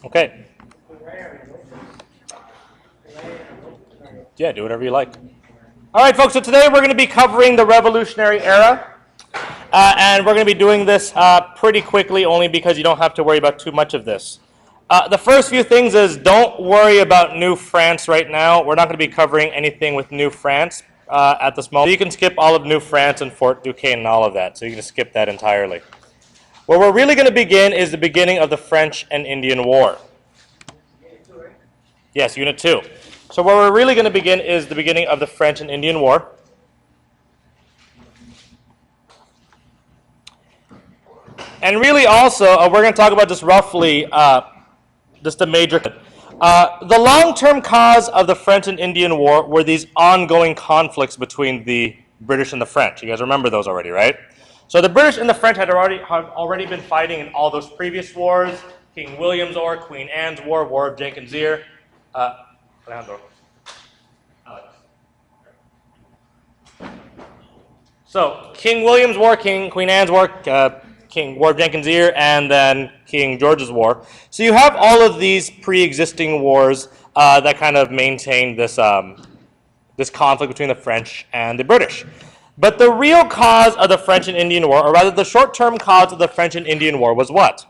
Okay. Yeah, do whatever you like. All right, folks, so today we're going to be covering the Revolutionary Era. And we're going to be doing this pretty quickly only because you don't have to worry about too much of this. The first few things is don't worry about New France right now. We're not going to be covering anything with New France at this moment. So you can skip all of New France and Fort Duquesne and all of that. So you can just skip that entirely. Where we're really going to begin is the beginning of the French and Indian War. Yes, Unit 2. So where we're really going to begin is the beginning of the French and Indian War. And really also, we're going to talk about just roughly, just a major... the long-term cause of the French and Indian War were these ongoing conflicts between the British and the French. You guys remember those already, right? So the British and the French had already been fighting in all those previous wars. King William's War, Queen Anne's War, War of Jenkins' Ear. Alejandro. Alex. So, King William's War, Queen Anne's War, War of Jenkins' Ear, and then King George's War. So you have all of these pre-existing wars that kind of maintain this, this conflict between the French and the British. But the real cause of the French and Indian War, or rather the short-term cause of the French and Indian War was what?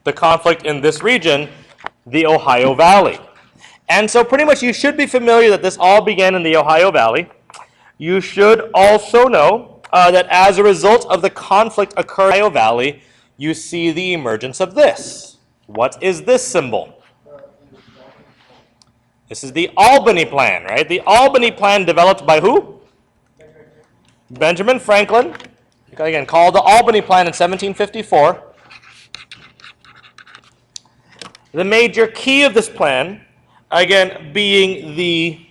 The conflict in this region, the Ohio Valley. And so pretty much you should be familiar that this all began in the Ohio Valley. You should also know that as a result of the conflict occurring in the Ohio Valley, you see the emergence of this. What is this symbol? This is the Albany Plan, right? The Albany Plan developed by who? Benjamin Franklin. Again, called the Albany Plan in 1754. The major key of this plan, again, being the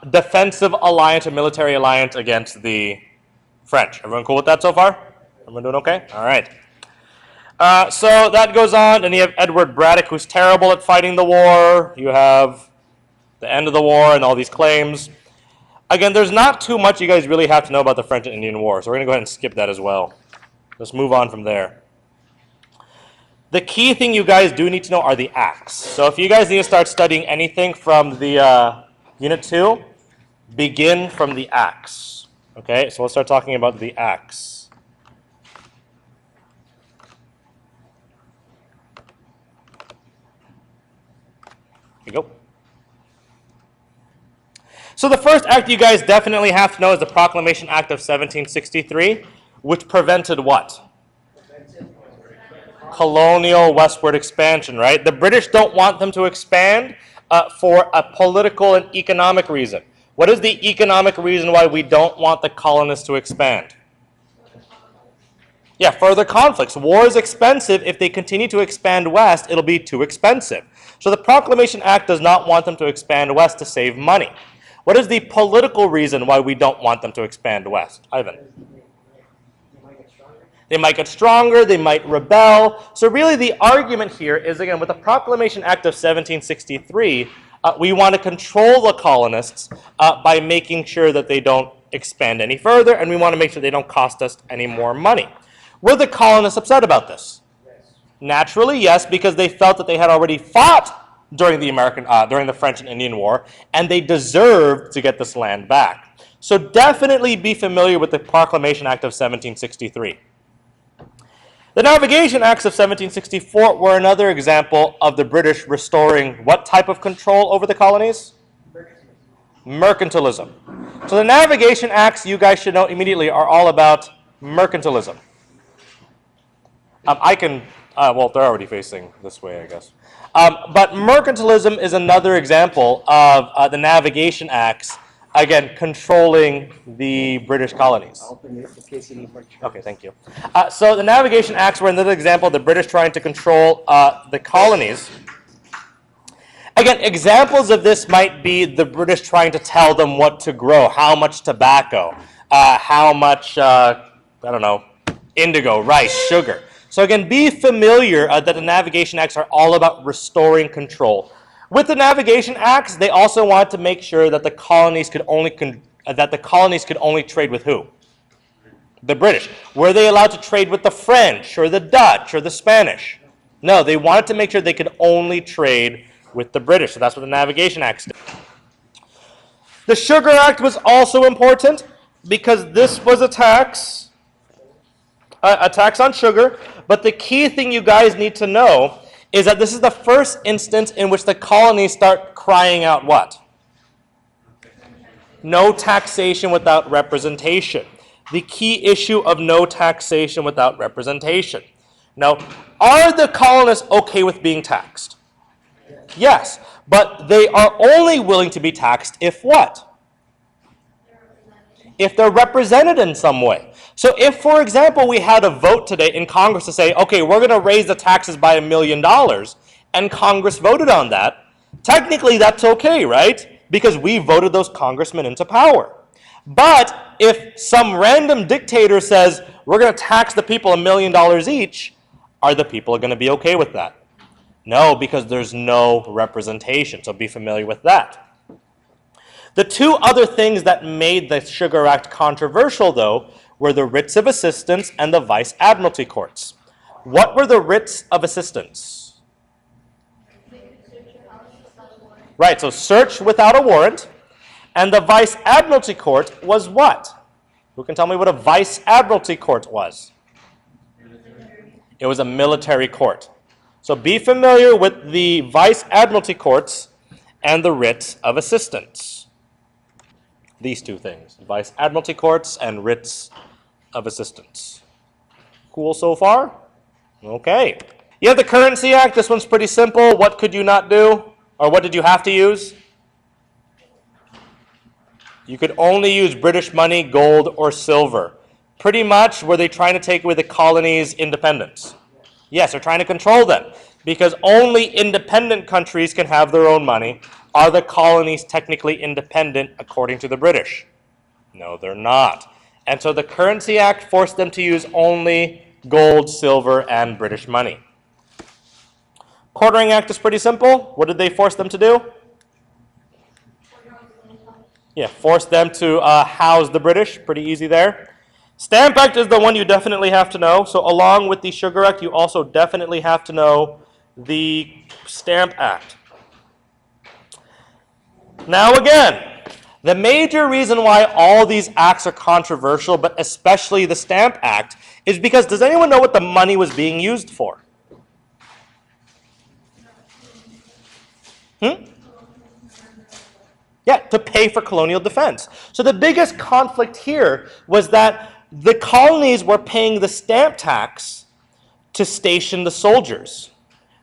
defensive alliance, a military alliance against the French. Everyone cool with that so far? Everyone doing okay? All right. So that goes on, and you have Edward Braddock, who's terrible at fighting the war. You have the end of the war and all these claims. Again, there's not too much you guys really have to know about the French and Indian War, so we're going to go ahead and skip that as well. Let's move on from there. The key thing you guys do need to know are the acts. So if you guys need to start studying anything from the Unit 2, begin from the acts. Okay, so we'll start talking about the acts. Here you go. So the first act you guys definitely have to know is the Proclamation Act of 1763, which prevented what? Colonial westward expansion, right? The British don't want them to expand for a political and economic reason. What is the economic reason why we don't want the colonists to expand? Yeah, further conflicts. War is expensive. If they continue to expand west, it'll be too expensive. So the Proclamation Act does not want them to expand west to save money. What is the political reason why we don't want them to expand west? Ivan? They might get stronger, they might rebel. So really the argument here is, again, with the Proclamation Act of 1763, we want to control the colonists by making sure that they don't expand any further, and we want to make sure they don't cost us any more money. Were the colonists upset about this? Yes. Naturally, yes, because they felt that they had already fought during the French and Indian War, and they deserved to get this land back. So definitely be familiar with the Proclamation Act of 1763. The Navigation Acts of 1764 were another example of the British restoring what type of control over the colonies? Mercantilism. So the Navigation Acts, you guys should know immediately, are all about mercantilism. Well, they're already facing this way, I guess. But mercantilism is another example of the Navigation Acts, again, controlling the British colonies. Okay, thank you. So the Navigation Acts were another example of the British trying to control the colonies. Again, examples of this might be the British trying to tell them what to grow, how much tobacco, how much, indigo, rice, sugar. So again, be familiar that the Navigation Acts are all about restoring control. With the Navigation Acts, they also wanted to make sure that the colonies could only trade with who? The British. Were they allowed to trade with the French or the Dutch or the Spanish? No, they wanted to make sure they could only trade with the British. So that's what the Navigation Act did. The Sugar Act was also important because this was a tax on sugar. But the key thing you guys need to know is that this is the first instance in which the colonies start crying out what? No taxation without representation. The key issue of no taxation without representation. Now, are the colonists okay with being taxed? Yes, but they are only willing to be taxed if what? If they're represented in some way. So if, for example, we had a vote today in Congress to say, okay, we're going to raise the taxes by $1 million, and Congress voted on that, technically that's okay, right? Because we voted those congressmen into power. But if some random dictator says, we're going to tax the people $1 million each, are the people going to be okay with that? No, because there's no representation. So be familiar with that. The two other things that made the Sugar Act controversial, though, were the writs of assistance and the vice admiralty courts. What were the writs of assistance? Right, so search without a warrant. And the vice admiralty court was what? Who can tell me what a vice admiralty court was? It was a military court. So be familiar with the vice admiralty courts and the writs of assistance. These two things, vice admiralty courts and writs of assistance. Cool so far? Okay. You have the Currency Act. This one's pretty simple. What could you not do? Or what did you have to use? You could only use British money, gold, or silver. Pretty much, were they trying to take away the colonies' independence? Yes, they're trying to control them. Because only independent countries can have their own money. Are the colonies technically independent according to the British? No, they're not. And so the Currency Act forced them to use only gold, silver, and British money. Quartering Act is pretty simple. What did they force them to do? Yeah, force them to house the British. Pretty easy there. Stamp Act is the one you definitely have to know. So along with the Sugar Act, you also definitely have to know the Stamp Act. Now again, the major reason why all these acts are controversial, but especially the Stamp Act, is because does anyone know what the money was being used for? Yeah, to pay for colonial defense. So the biggest conflict here was that the colonies were paying the stamp tax to station the soldiers.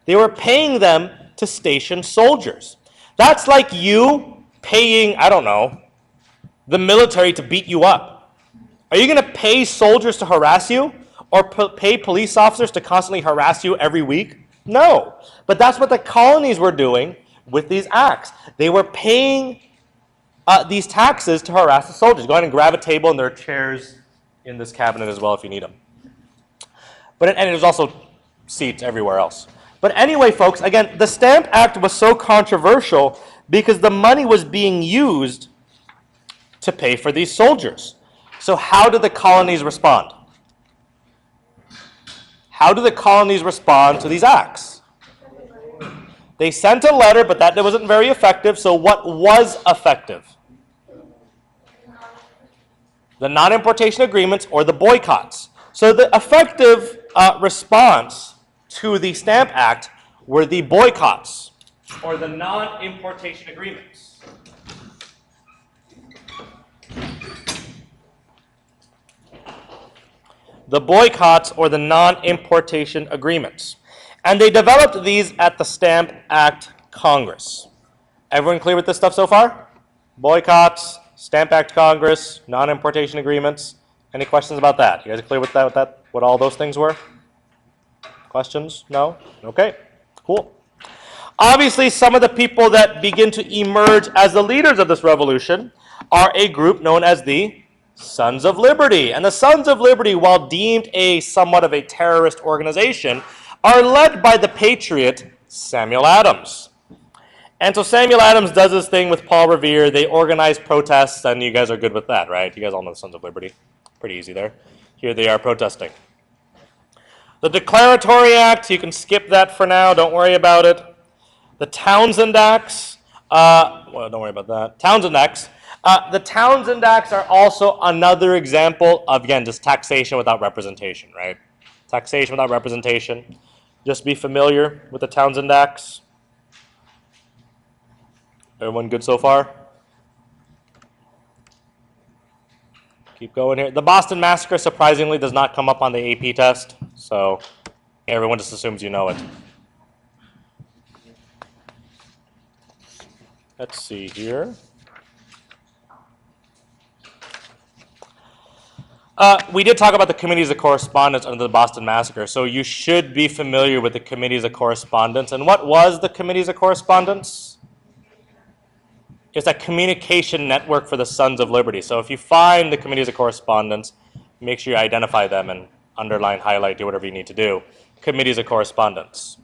They were paying them to station soldiers. That's like you paying, I don't know, the military to beat you up. Are you going to pay soldiers to harass you? Or pay police officers to constantly harass you every week? No. But that's what the colonies were doing with these acts. They were paying these taxes to harass the soldiers. Go ahead and grab a table, and there are chairs in this cabinet as well if you need them. And there's also seats everywhere else. But anyway, folks, again, the Stamp Act was so controversial because the money was being used to pay for these soldiers. So how did the colonies respond? How do the colonies respond to these acts? They sent a letter, but that wasn't very effective. So what was effective? The non-importation agreements or the boycotts. So the effective response to the Stamp Act were the boycotts or the non-importation agreements. The boycotts or the non-importation agreements. And they developed these at the Stamp Act Congress. Everyone clear with this stuff so far? Boycotts, Stamp Act Congress, non-importation agreements. Any questions about that? You guys are clear with that? What all those things were? Questions? No? Okay, cool. Obviously, some of the people that begin to emerge as the leaders of this revolution are a group known as the Sons of Liberty. And the Sons of Liberty, while deemed a somewhat of a terrorist organization, are led by the patriot Samuel Adams. And so Samuel Adams does this thing with Paul Revere. They organize protests, and you guys are good with that, right? You guys all know the Sons of Liberty. Pretty easy there. Here they are protesting. The Declaratory Act, you can skip that for now, don't worry about it. The Townsend Acts, well, don't worry about that. Townsend Acts. The Townsend Acts are also another example of, again, just taxation without representation, right? Taxation without representation. Just be familiar with the Townsend Acts. Everyone good so far? Keep going here. The Boston Massacre, surprisingly, does not come up on the AP test, so everyone just assumes you know it. Let's see here. We did talk about the Committees of Correspondence under the Boston Massacre, so you should be familiar with the Committees of Correspondence. And what was the Committees of Correspondence? It's a communication network for the Sons of Liberty. So if you find the Committees of Correspondence, make sure you identify them and underline, highlight, do whatever you need to do. Committees of Correspondence.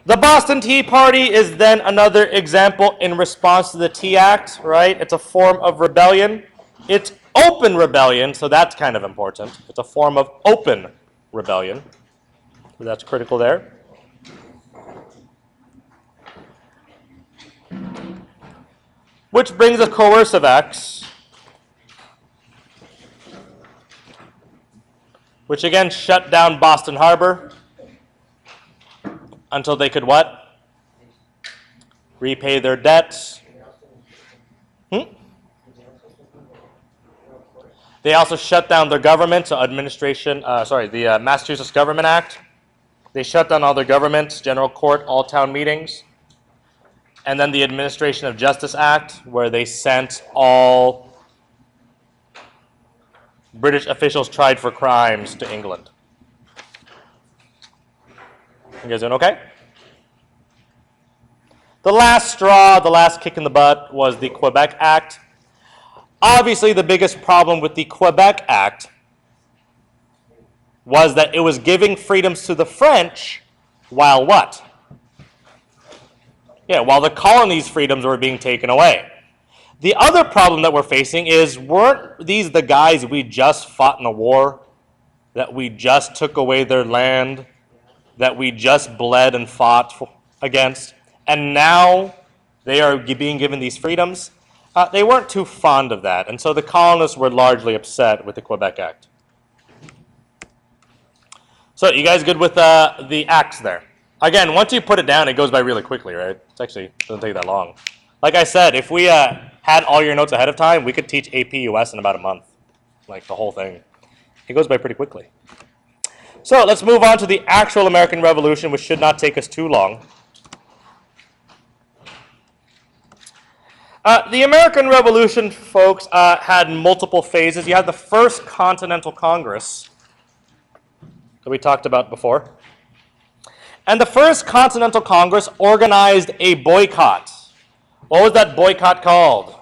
The Boston Tea Party is then another example in response to the Tea Act, right? It's a form of rebellion. It's open rebellion, so that's kind of important. It's a form of open rebellion. So that's critical there. Which brings us coercive acts, which again shut down Boston Harbor until they could what? Repay their debts. They also shut down their government, so the Massachusetts Government Act. They shut down all their governments, general court, all town meetings. And then the Administration of Justice Act, where they sent all British officials tried for crimes to England. You guys doing okay? The last straw, the last kick in the butt, was the Quebec Act. Obviously, the biggest problem with the Quebec Act was that it was giving freedoms to the French while what? Yeah, while the colonies' freedoms were being taken away. The other problem that we're facing is, weren't these the guys we just fought in a war? That we just took away their land? That we just bled and fought against? And now they are being given these freedoms? They weren't too fond of that, and so the colonists were largely upset with the Quebec Act. So you guys good with the acts there? Again, once you put it down, it goes by really quickly, right? It actually doesn't take that long. Like I said, if we had all your notes ahead of time, we could teach APUS in about a month, like the whole thing. It goes by pretty quickly. So let's move on to the actual American Revolution, which should not take us too long. The American Revolution, folks, had multiple phases. You had the First Continental Congress that we talked about before. And the First Continental Congress organized a boycott. What was that boycott called?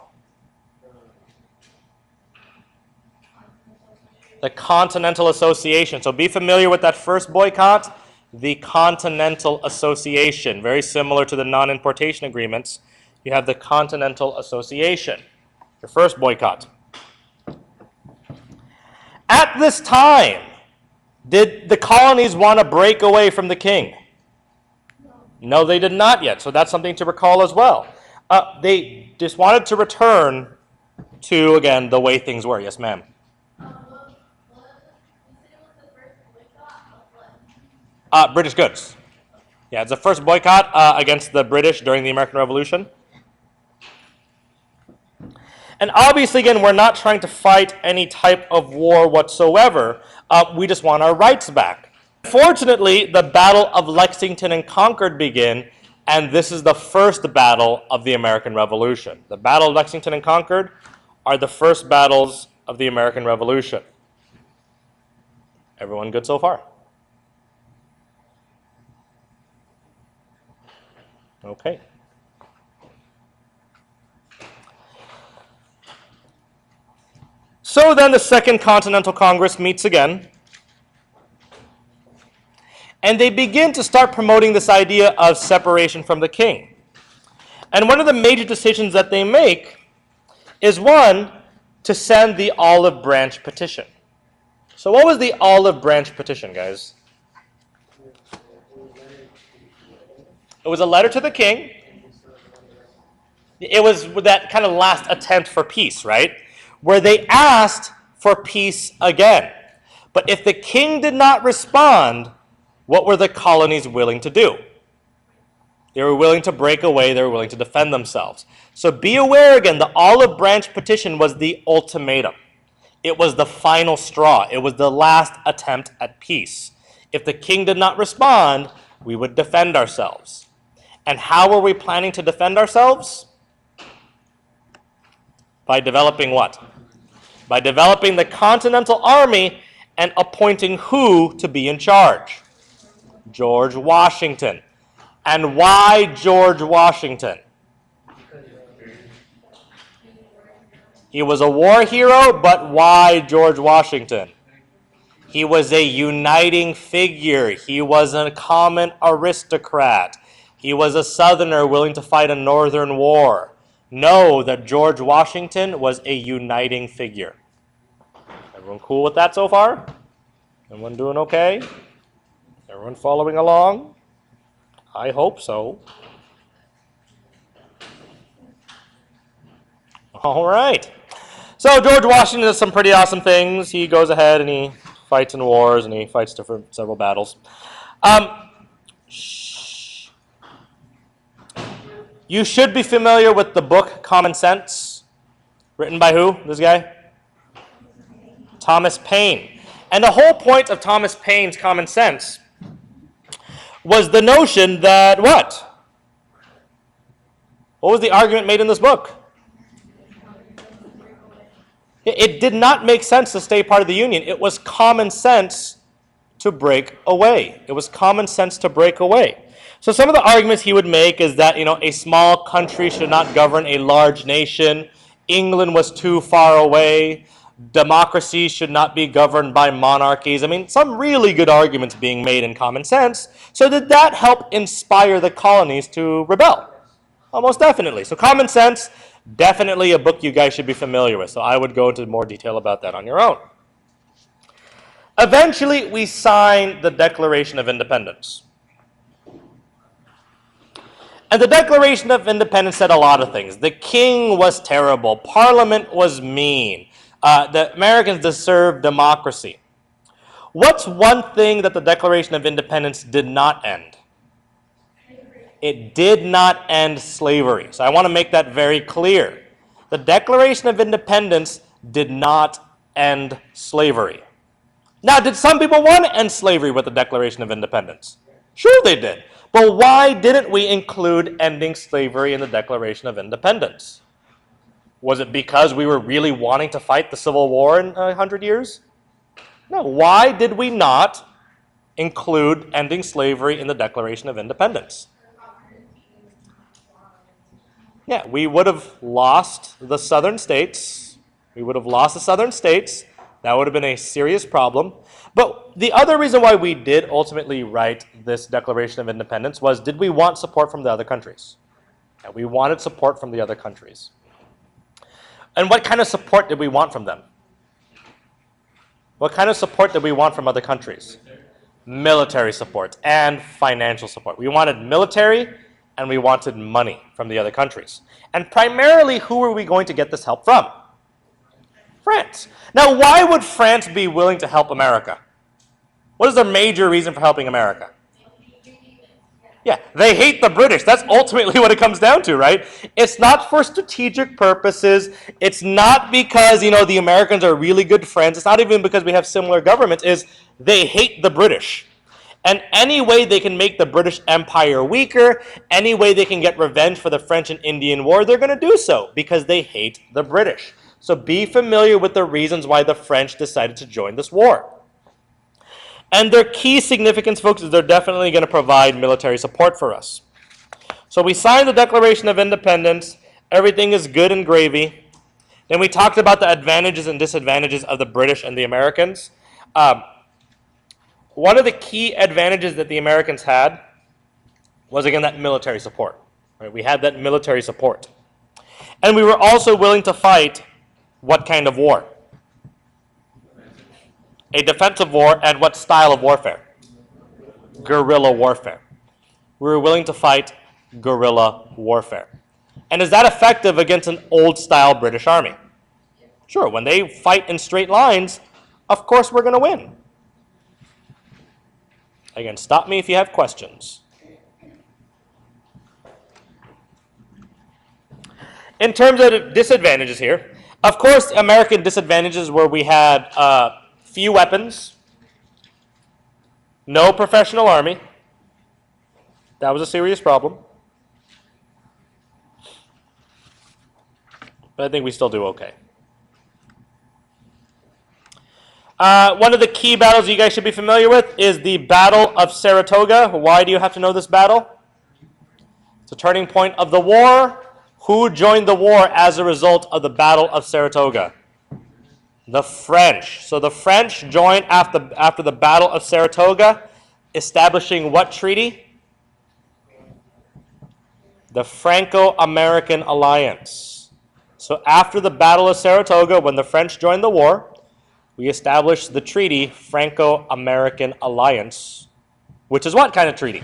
The Continental Association. So be familiar with that first boycott, the Continental Association. Very similar to the non-importation agreements. You have the Continental Association, your first boycott. At this time, did the colonies want to break away from the king? No, they did not yet, so that's something to recall as well. They just wanted to return to, again, the way things were. Yes, ma'am. British goods. Yeah, it's the first boycott against the British during the American Revolution. And obviously, again, we're not trying to fight any type of war whatsoever. We just want our rights back. Fortunately, the Battle of Lexington and Concord begin, and this is the first battle of the American Revolution. The Battle of Lexington and Concord are the first battles of the American Revolution. Everyone good so far? Okay. So then the Second Continental Congress meets again, and they begin to start promoting this idea of separation from the king. And one of the major decisions that they make is, one, to send the olive branch petition. So what was the olive branch petition, guys? It was a letter to the king. It was that kind of last attempt for peace, right? Where they asked for peace again. But if the king did not respond, what were the colonies willing to do? They were willing to break away. They were willing to defend themselves. So be aware again, the olive branch petition was the ultimatum. It was the final straw. It was the last attempt at peace. If the king did not respond, we would defend ourselves. And how were we planning to defend ourselves? By developing what? By developing the Continental Army and appointing who to be in charge? George Washington. And why George Washington? He was a war hero, but why George Washington? He was a uniting figure. He was a common aristocrat. He was a Southerner willing to fight a Northern war. Know that George Washington was a uniting figure. Everyone cool with that so far? Everyone doing okay? Everyone following along? I hope so. All right. So George Washington does some pretty awesome things. He goes ahead and he fights in wars and he fights several battles. You should be familiar with the book Common Sense, written by who? This guy? Thomas Paine. And the whole point of Thomas Paine's Common Sense was the notion that what? What was the argument made in this book? It did not make sense to stay part of the Union. It was common sense to break away. It was common sense to break away. So some of the arguments he would make is that, a small country should not govern a large nation. England was too far away. Democracy should not be governed by monarchies. I mean, some really good arguments being made in Common Sense. So did that help inspire the colonies to rebel? Almost definitely. So Common Sense, definitely a book you guys should be familiar with. So I would go into more detail about that on your own. Eventually, we signed the Declaration of Independence. And the Declaration of Independence said a lot of things. The king was terrible. Parliament was mean. The Americans deserved democracy. What's one thing that the Declaration of Independence did not end? It did not end slavery. So I want to make that very clear. The Declaration of Independence did not end slavery. Now, did some people want to end slavery with the Declaration of Independence? Sure they did. But why didn't we include ending slavery in the Declaration of Independence? Was it because we were really wanting to fight the Civil War in 100 years? No. Why did we not include ending slavery in the Declaration of Independence? Yeah, we would have lost the southern states. We would have lost the southern states. That would have been a serious problem. But the other reason why we did ultimately write this Declaration of Independence was, did we want support from the other countries? Yeah, we wanted support from the other countries. And what kind of support did we want from them? What kind of support did we want from other countries? Military support and financial support. We wanted military and we wanted money from the other countries. And primarily, who were we going to get this help from? France. Now, why would France be willing to help America? What is their major reason for helping America? Yeah, they hate the British. That's ultimately what it comes down to, right? It's not for strategic purposes. It's not because, the Americans are really good friends. It's not even because we have similar governments. It's they hate the British. And any way they can make the British Empire weaker, any way they can get revenge for the French and Indian War, they're going to do so because they hate the British. So be familiar with the reasons why the French decided to join this war. And their key significance, folks, is they're definitely going to provide military support for us. So we signed the Declaration of Independence. Everything is good and gravy. Then we talked about the advantages and disadvantages of the British and the Americans. One of the key advantages that the Americans had was, again, that military support. Right? We had that military support. And we were also willing to fight what kind of war? A defensive war, and what style of warfare? Guerrilla warfare. We were willing to fight guerrilla warfare. And is that effective against an old-style British army? Sure, when they fight in straight lines, of course we're going to win. Again, stop me if you have questions. In terms of disadvantages here, of course, American disadvantages were we had few weapons, no professional army. That was a serious problem. But I think we still do okay. One of the key battles you guys should be familiar with is the Battle of Saratoga. Why do you have to know this battle? It's a turning point of the war. Who joined the war as a result of the Battle of Saratoga? The French. So the French joined after the Battle of Saratoga, establishing what treaty? The Franco-American Alliance. So after the Battle of Saratoga, when the French joined the war, we established the treaty, Franco-American Alliance, which is what kind of treaty?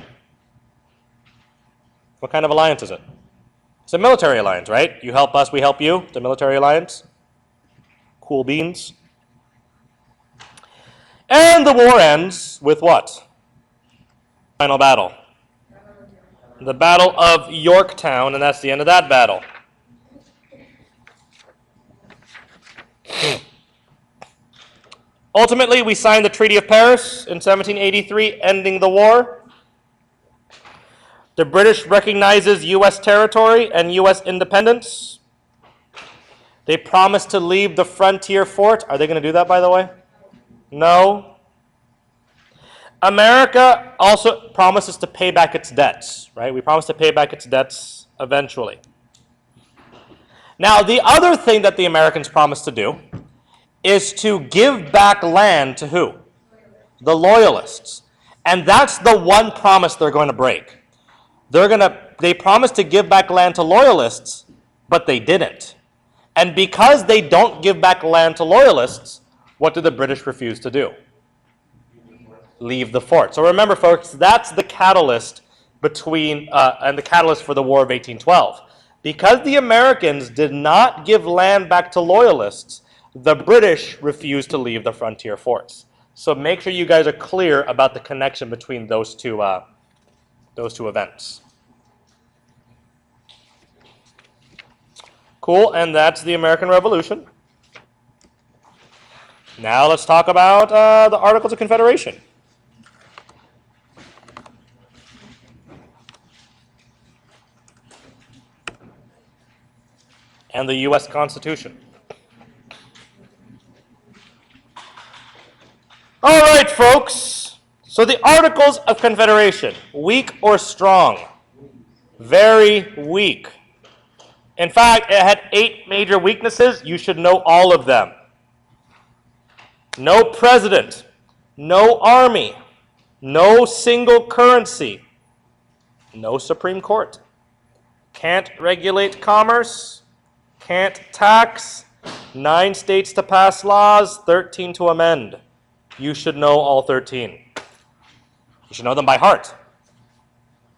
What kind of alliance is it? It's a military alliance, right? You help us, we help you. It's a military alliance. Cool beans. And the war ends with what? Final battle. The Battle of Yorktown, and that's the end of that battle. Ultimately, we signed the Treaty of Paris in 1783, ending the war. The British recognizes U.S. territory and U.S. independence. They promised to leave the frontier fort. Are they going to do that, by the way? No. America also promises to pay back its debts, right? We promise to pay back its debts eventually. Now, the other thing that the Americans promised to do is to give back land to who? The Loyalists. And that's the one promise they're going to break. They promised to give back land to Loyalists, but they didn't. And because they don't give back land to Loyalists, what do the British refuse to do? Leave the fort. So remember, folks, that's the catalyst and the catalyst for the War of 1812. Because the Americans did not give land back to Loyalists, the British refused to leave the frontier forts. So make sure you guys are clear about the connection between those two events. Cool, and that's the American Revolution. Now let's talk about the Articles of Confederation. And the U.S. Constitution. All right, folks. So the Articles of Confederation, weak or strong? Very weak. In fact, it had 8 major weaknesses. You should know all of them. No president, no army, no single currency, no Supreme Court, can't regulate commerce, can't tax, 9 states to pass laws, 13 to amend. You should know all 13. You should know them by heart.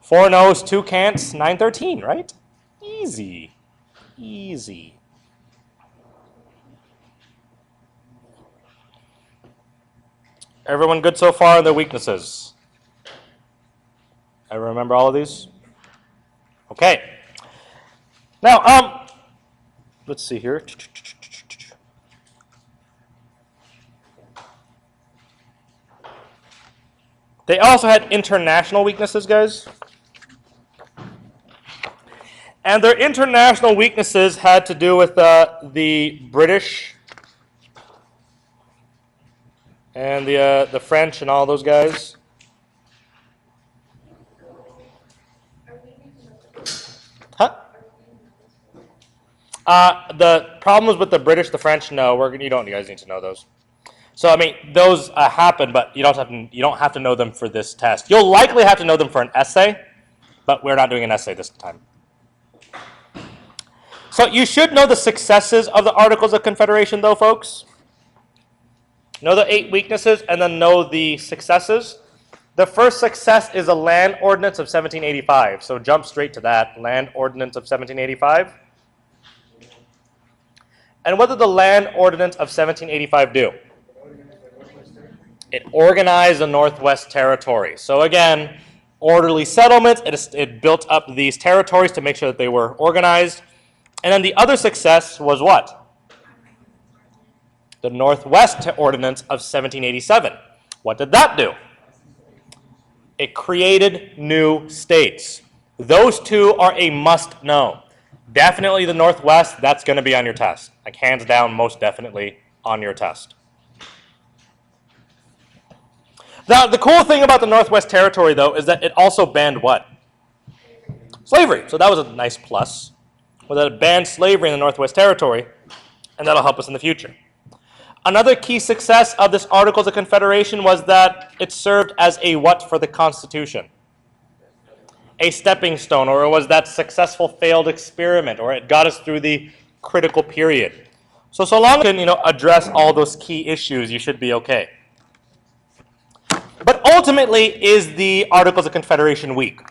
4 no's, 2 can'ts, 9, 13, right? Easy. Easy. Everyone good so far on their weaknesses? I remember all of these? Okay. Now, let's see here. They also had international weaknesses, guys. And their international weaknesses had to do with the British and the French and all those guys. Huh? The problems with the British, the French, no, you guys need to know those. So I mean, those happen, but you don't have to know them for this test. You'll likely have to know them for an essay, but we're not doing an essay this time. So you should know the successes of the Articles of Confederation, though, folks. Know the 8 weaknesses and then know the successes. The first success is a land ordinance of 1785. So jump straight to that. Land ordinance of 1785. And what did the land ordinance of 1785 do? It organized the Northwest Territory. So again, orderly settlements. It built up these territories to make sure that they were organized. And then the other success was what? The Northwest Ordinance of 1787. What did that do? It created new states. Those two are a must-know. Definitely the Northwest, that's going to be on your test. Like hands down, most definitely on your test. Now, the cool thing about the Northwest Territory, though, is that it also banned what? Slavery. So that was a nice plus. Well, that it banned slavery in the Northwest Territory, and that'll help us in the future. Another key success of this Articles of Confederation was that it served as a what for the Constitution? A stepping stone, or it was that successful failed experiment, or it got us through the critical period. So long as you can, address all those key issues, you should be okay. But ultimately, is the Articles of Confederation weak?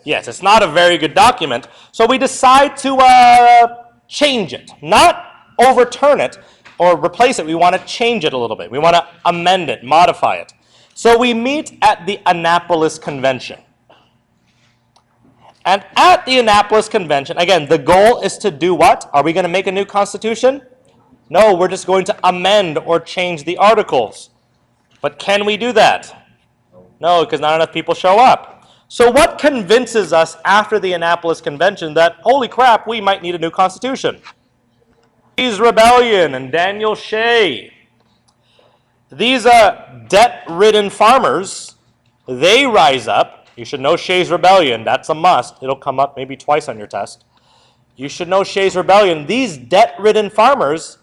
Yes, it's not a very good document, so we decide to change it, not overturn it or replace it. We want to change it a little bit. We want to amend it, modify it. So we meet at the Annapolis Convention. And at the Annapolis Convention, again, the goal is to do what? Are we going to make a new constitution? No, we're just going to amend or change the articles. But can we do that? No, because not enough people show up. So what convinces us after the Annapolis Convention that, holy crap, we might need a new constitution? Shays Rebellion and Daniel Shay. These debt-ridden farmers, they rise up. You should know Shays Rebellion. That's a must. It'll come up maybe twice on your test. You should know Shays Rebellion. These debt-ridden farmers,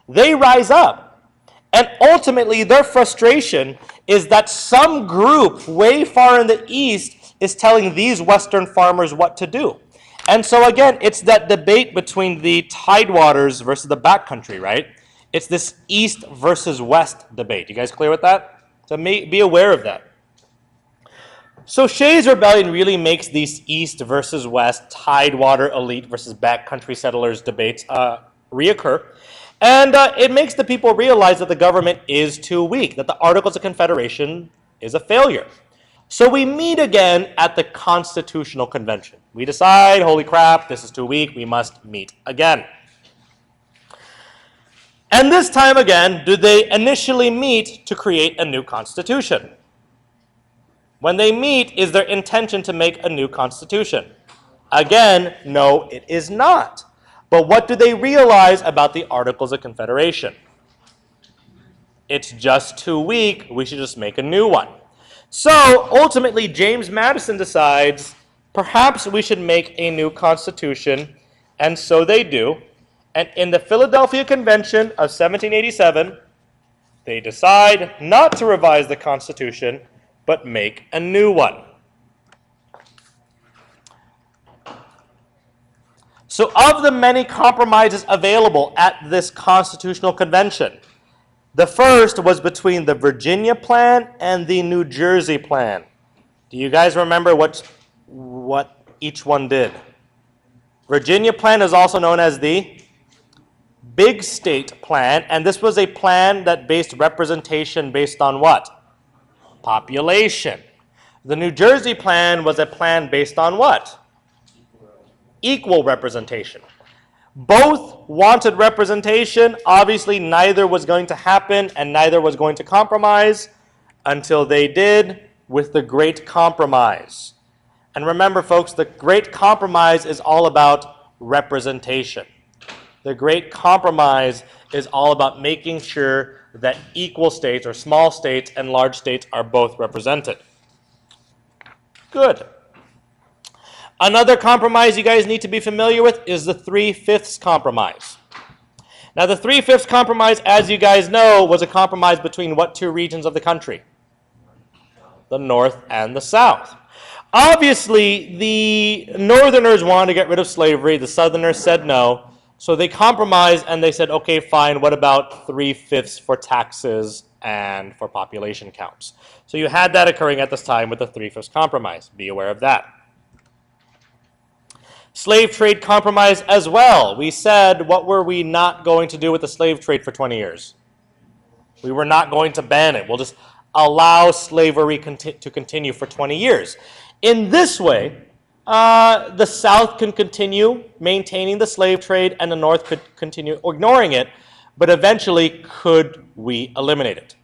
they rise up. And ultimately, their frustration is that some group way far in the east is telling these Western farmers what to do. And so again, it's that debate between the Tidewaters versus the backcountry, right? It's this east versus west debate. You guys clear with that? So be aware of that. So Shays Rebellion really makes these east versus west, Tidewater elite versus backcountry settlers debates reoccur. And it makes the people realize that the government is too weak, that the Articles of Confederation is a failure. So we meet again at the Constitutional Convention. We decide, holy crap, this is too weak, we must meet again. And this time again, do they initially meet to create a new constitution? When they meet, is their intention to make a new constitution? Again, no, it is not. But what do they realize about the Articles of Confederation? It's just too weak, we should just make a new one. So ultimately, James Madison decides, perhaps we should make a new constitution, and so they do. And in the Philadelphia Convention of 1787, they decide not to revise the Constitution, but make a new one. So of the many compromises available at this Constitutional Convention, the first was between the Virginia Plan and the New Jersey Plan. Do you guys remember what each one did? Virginia Plan is also known as the Big State Plan, and this was a plan that based representation based on what? Population. The New Jersey Plan was a plan based on what? Equal representation. Both wanted representation. Obviously, neither was going to happen and neither was going to compromise until they did with the Great Compromise. And remember, folks, the Great Compromise is all about representation. The Great Compromise is all about making sure that equal states or small states and large states are both represented. Good. Another compromise you guys need to be familiar with is the 3/5 compromise. Now, the 3/5 compromise, as you guys know, was a compromise between what two regions of the country? The North and the South. Obviously, the Northerners wanted to get rid of slavery. The Southerners said no. So they compromised and they said, okay, fine, what about 3/5 for taxes and for population counts? So you had that occurring at this time with the 3/5 compromise. Be aware of that. Slave trade compromise as well. We said, what were we not going to do with the slave trade for 20 years? We were not going to ban it. We'll just allow slavery to continue for 20 years. In this way, the South can continue maintaining the slave trade and the North could continue ignoring it, but eventually could we eliminate it?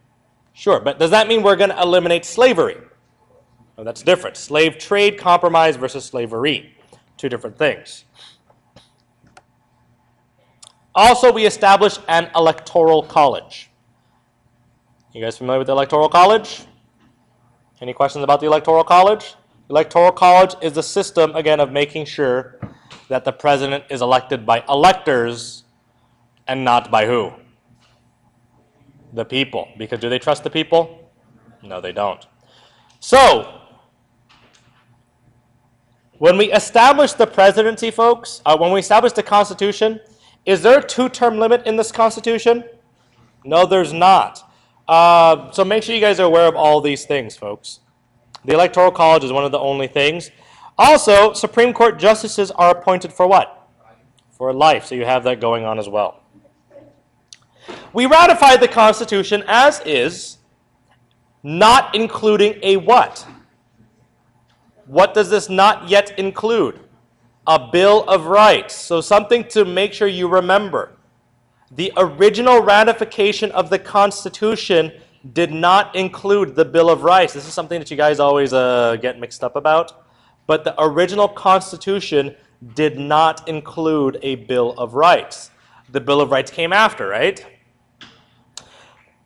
Sure, but does that mean we're going to eliminate slavery? No, that's different. Slave trade compromise versus slavery. Two different things. Also, we established an electoral college. You guys familiar with the electoral college? Any questions about the electoral college? The electoral college is the system, again, of making sure that the president is elected by electors and not by who? The people. Because do they trust the people? No, they don't. So, when we establish the presidency, folks, when we establish the Constitution, is there a 2-term limit in this Constitution? No, there's not. So make sure you guys are aware of all these things, folks. The Electoral College is one of the only things. Also, Supreme Court justices are appointed for what? For life, so you have that going on as well. We ratified the Constitution as is, not including a what? What does this not yet include? A Bill of Rights. So something to make sure you remember. The original ratification of the Constitution did not include the Bill of Rights. This is something that you guys always get mixed up about. But the original Constitution did not include a Bill of Rights. The Bill of Rights came after, right?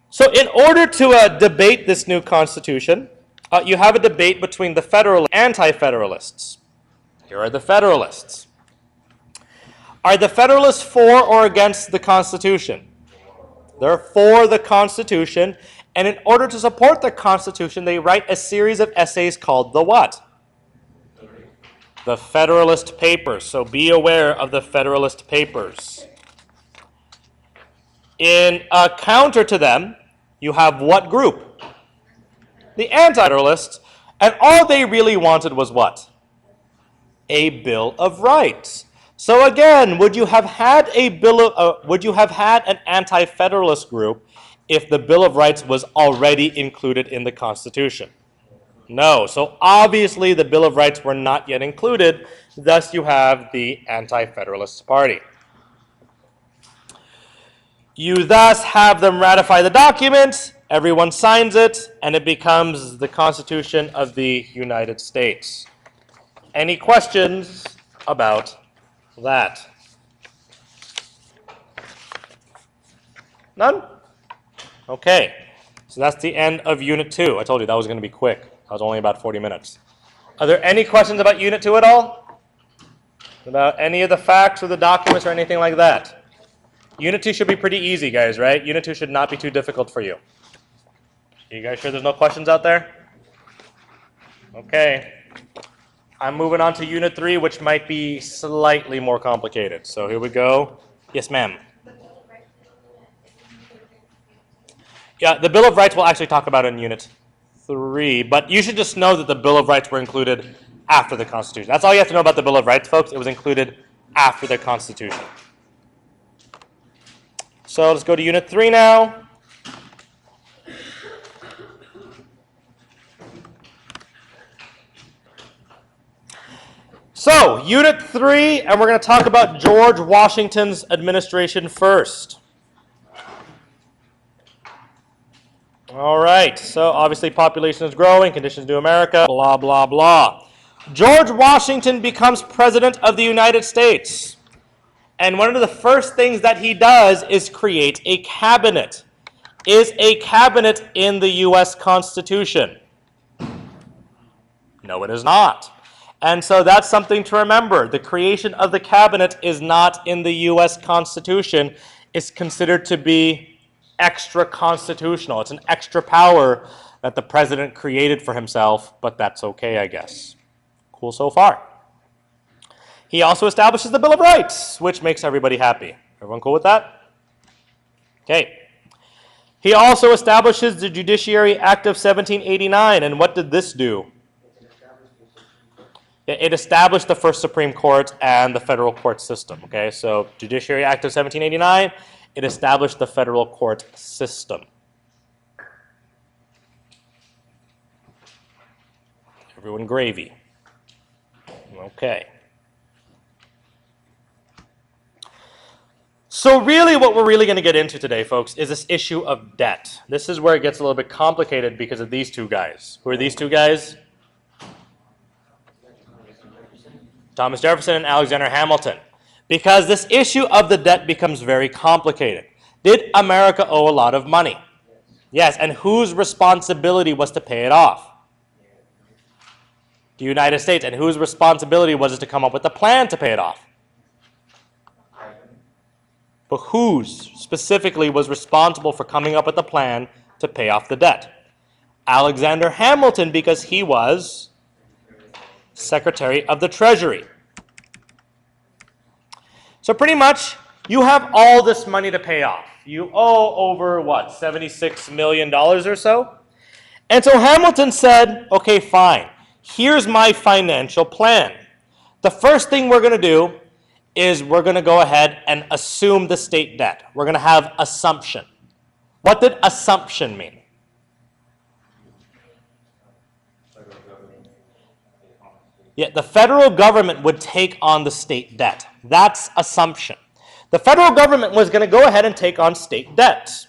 So in order to debate this new Constitution, you have a debate between the Federalists and Anti-Federalists. Here are the Federalists. Are the Federalists for or against the Constitution? They're for the Constitution, and in order to support the Constitution, they write a series of essays called the what? The Federalist Papers. So be aware of the Federalist Papers. In counter to them, you have what group? The Anti-Federalists, and all they really wanted was what? A Bill of Rights. So again, would you have had an Anti-Federalist group if the Bill of Rights was already included in the Constitution? No. So obviously the Bill of Rights were not yet included, thus you have the Anti-Federalist Party. You thus have them ratify the document, everyone signs it, and it becomes the Constitution of the United States. Any questions about that? None? Okay. So that's the end of Unit 2. I told you that was going to be quick. That was only about 40 minutes. Are there any questions about Unit 2 at all? About any of the facts or the documents or anything like that? Unit 2 should be pretty easy, guys, right? Unit 2 should not be too difficult for you. You guys sure there's no questions out there? Okay. I'm moving on to Unit 3, which might be slightly more complicated. So here we go. Yes, ma'am. Yeah, the Bill of Rights we'll actually talk about in Unit 3, but you should just know that the Bill of Rights were included after the Constitution. That's all you have to know about the Bill of Rights, folks. It was included after the Constitution. So let's go to Unit 3 now. So, Unit 3, and we're going to talk about George Washington's administration first. All right, so obviously population is growing, conditions to America, blah, blah, blah. George Washington becomes President of the United States. And one of the first things that he does is create a cabinet. Is a cabinet in the U.S. Constitution? No, it is not. And so that's something to remember. The creation of the cabinet is not in the U.S. Constitution. It's considered to be extra constitutional. It's an extra power that the president created for himself, but that's okay, I guess. Cool so far. He also establishes the Bill of Rights, which makes everybody happy. Everyone cool with that? Okay. He also establishes the Judiciary Act of 1789, and what did this do? It established the first Supreme Court and the federal court system. Okay, so Judiciary Act of 1789, it established the federal court system. Everyone gravy. Okay. So really what we're really going to get into today, folks, is this issue of debt. This is where it gets a little bit complicated because of these two guys. Who are these two guys? Thomas Jefferson and Alexander Hamilton. Because this issue of the debt becomes very complicated. Did America owe a lot of money? Yes, and whose responsibility was to pay it off? The United States. And whose responsibility was it to come up with a plan to pay it off? But whose specifically was responsible for coming up with a plan to pay off the debt? Alexander Hamilton, because he was Secretary of the Treasury. So pretty much, you have all this money to pay off. You owe over, what, $76 million or so? And so Hamilton said, okay, fine. Here's my financial plan. The first thing we're going to do is we're going to go ahead and assume the state debt. We're going to have assumption. What did assumption mean? Yeah, the federal government would take on the state debt. That's assumption. The federal government was going to go ahead and take on state debt,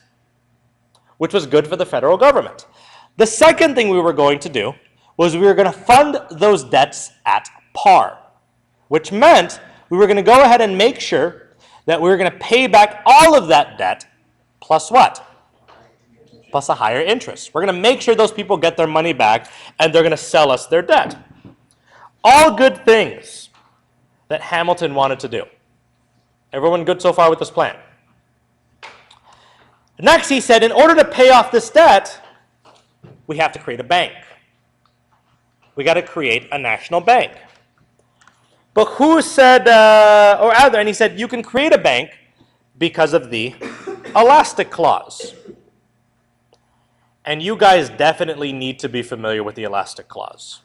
which was good for the federal government. The second thing we were going to do was we were going to fund those debts at par, which meant we were going to go ahead and make sure that we were going to pay back all of that debt plus what? Plus a higher interest. We're going to make sure those people get their money back and they're going to sell us their debt. All good things that Hamilton wanted to do. Everyone good so far with this plan? Next, he said, in order to pay off this debt, we have to create a bank. We got to create a national bank. But who said, and he said, you can create a bank because of the elastic clause. And you guys definitely need to be familiar with the elastic clause.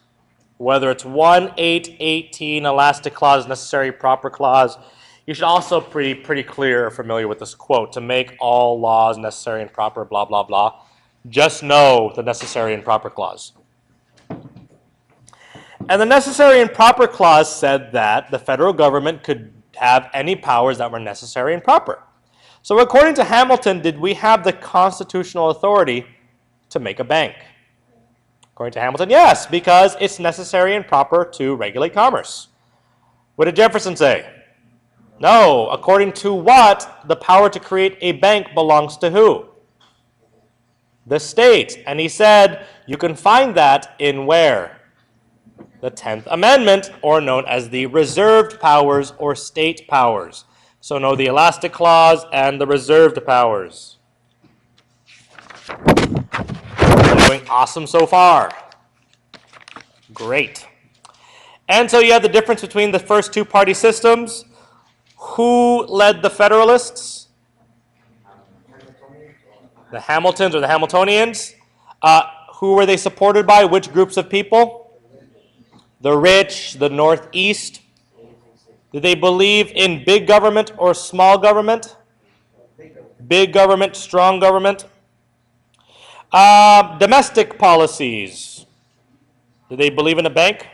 Whether it's 1-8-18 elastic clause, necessary proper clause, you should also be pretty clear or familiar with this quote, to make all laws necessary and proper, blah, blah, blah. Just know the necessary and proper clause. And the necessary and proper clause said that the federal government could have any powers that were necessary and proper. So according to Hamilton, did we have the constitutional authority to make a bank? According to Hamilton, yes, because it's necessary and proper to regulate commerce. What did Jefferson say? No. According to what, the power to create a bank belongs to who? The state. And he said, you can find that in where? The 10th Amendment, or known as the reserved powers or state powers. So know the elastic clause and the reserved powers. Doing awesome so far. Great. And so you have the difference between the first two-party systems. Who led the Federalists? The Hamiltons or the Hamiltonians. Who were they supported by? Which groups of people? The rich, the Northeast. Did they believe in big government or small government? Big government, strong government. Domestic policies. Did they believe in a bank?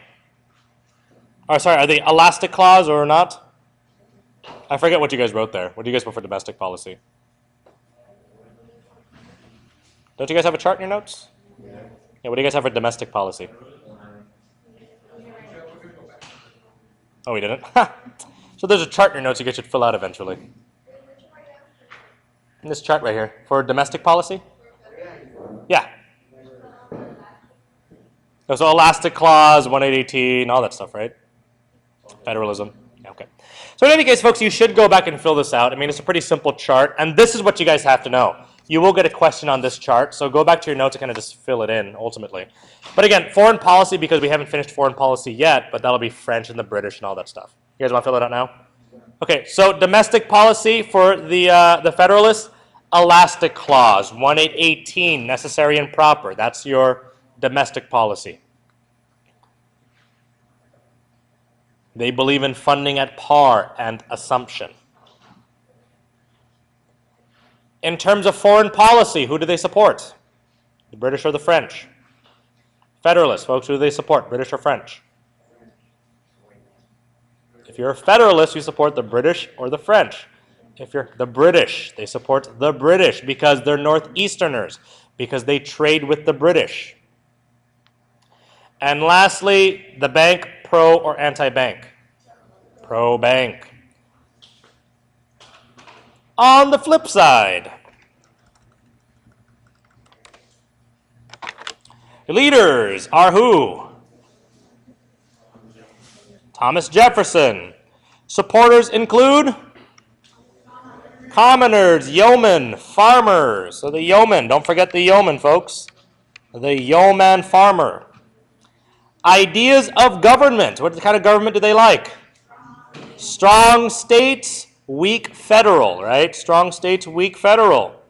Or sorry, are they elastic clause or not? I forget what you guys wrote there. What do you guys put for domestic policy? Don't you guys have a chart in your notes? Yeah, what do you guys have for domestic policy? Oh, we didn't? So there's a chart in your notes you guys should fill out eventually. In this chart right here, for domestic policy? Yeah. So elastic clause, 1-8-18, all that stuff, right? Federalism. Yeah, okay. So in any case, folks, you should go back and fill this out. I mean, it's a pretty simple chart, and this is what you guys have to know. You will get a question on this chart, so go back to your notes and kind of just fill it in, ultimately. But again, foreign policy, because we haven't finished foreign policy yet, but that'll be French and the British and all that stuff. You guys want to fill it out now? Okay, so domestic policy for the Federalists, elastic clause, 1818, necessary and proper. That's your domestic policy. They believe in funding at par and assumption. In terms of foreign policy, who do they support? The British or the French? Federalists, folks, who do they support? British or French? If you're a Federalist, you support the British or the French. If you're the British, they support the British because they're Northeasterners, because they trade with the British. And lastly, the bank, pro or anti-bank? Pro-bank. On the flip side, leaders are who? Thomas Jefferson. Supporters include commoners, yeomen, farmers. So the yeoman, don't forget the yeoman, folks. The yeoman farmer. Ideas of government. What kind of government do they like? Strong states, weak federal, right? Strong states, weak federal.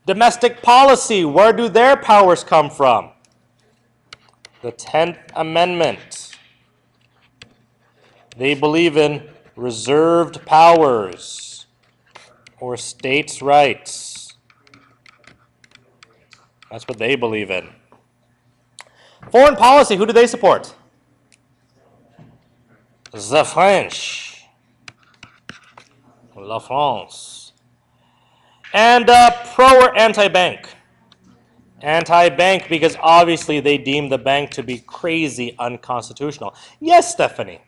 Domestic policy, where do their powers come from? The 10th Amendment. They believe in reserved powers or states' rights. That's what they believe in. Foreign policy, who do they support? The French. La France. And pro or anti-bank? Anti-bank because obviously they deem the bank to be crazy unconstitutional. Yes, Stephanie?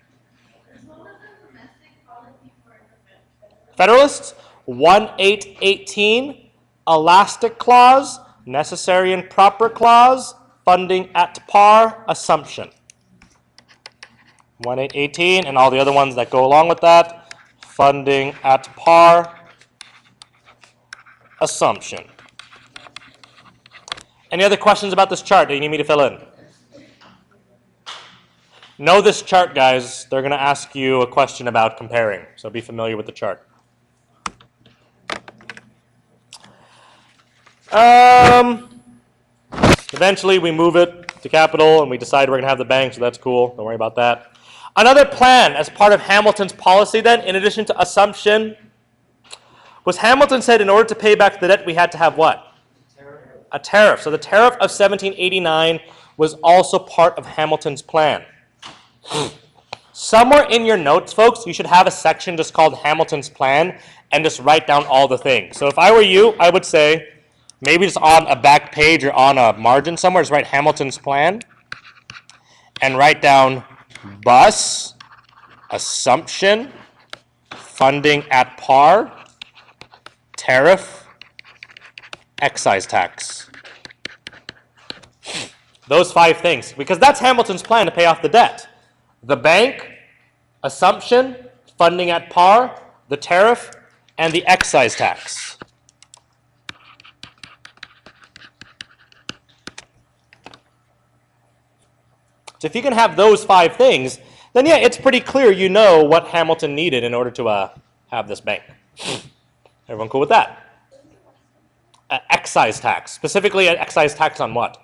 Federalists, 1818, elastic clause, necessary and proper clause, funding at par, assumption. 1818 and all the other ones that go along with that, funding at par, assumption. Any other questions about this chart that you need me to fill in? Know this chart, guys. They're going to ask you a question about comparing, so be familiar with the chart. Eventually, we move it to capital, and we decide we're going to have the bank, so that's cool. Don't worry about that. Another plan as part of Hamilton's policy then, in addition to assumption, was Hamilton said in order to pay back the debt, we had to have what? A tariff. So the tariff of 1789 was also part of Hamilton's plan. Somewhere in your notes, folks, you should have a section just called Hamilton's Plan and just write down all the things. So if I were you, I would say, maybe just on a back page or on a margin somewhere, just write Hamilton's Plan and write down bus, assumption, funding at par, tariff, excise tax. Those 5 things, because that's Hamilton's plan to pay off the debt. The bank, assumption, funding at par, the tariff, and the excise tax. So if you can have those 5 things, then yeah, it's pretty clear you know what Hamilton needed in order to have this bank. Everyone cool with that? Excise tax. Specifically, an excise tax on what?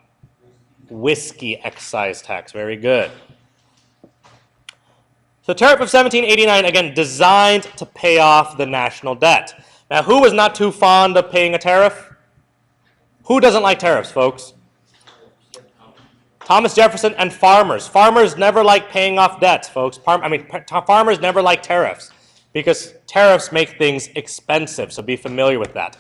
Whiskey excise tax. Very good. So tariff of 1789, again, designed to pay off the national debt. Now, who was not too fond of paying a tariff? Who doesn't like tariffs, folks? Thomas Jefferson and farmers. Farmers never like paying off debts, folks. Farmers never like tariffs because tariffs make things expensive, so be familiar with that.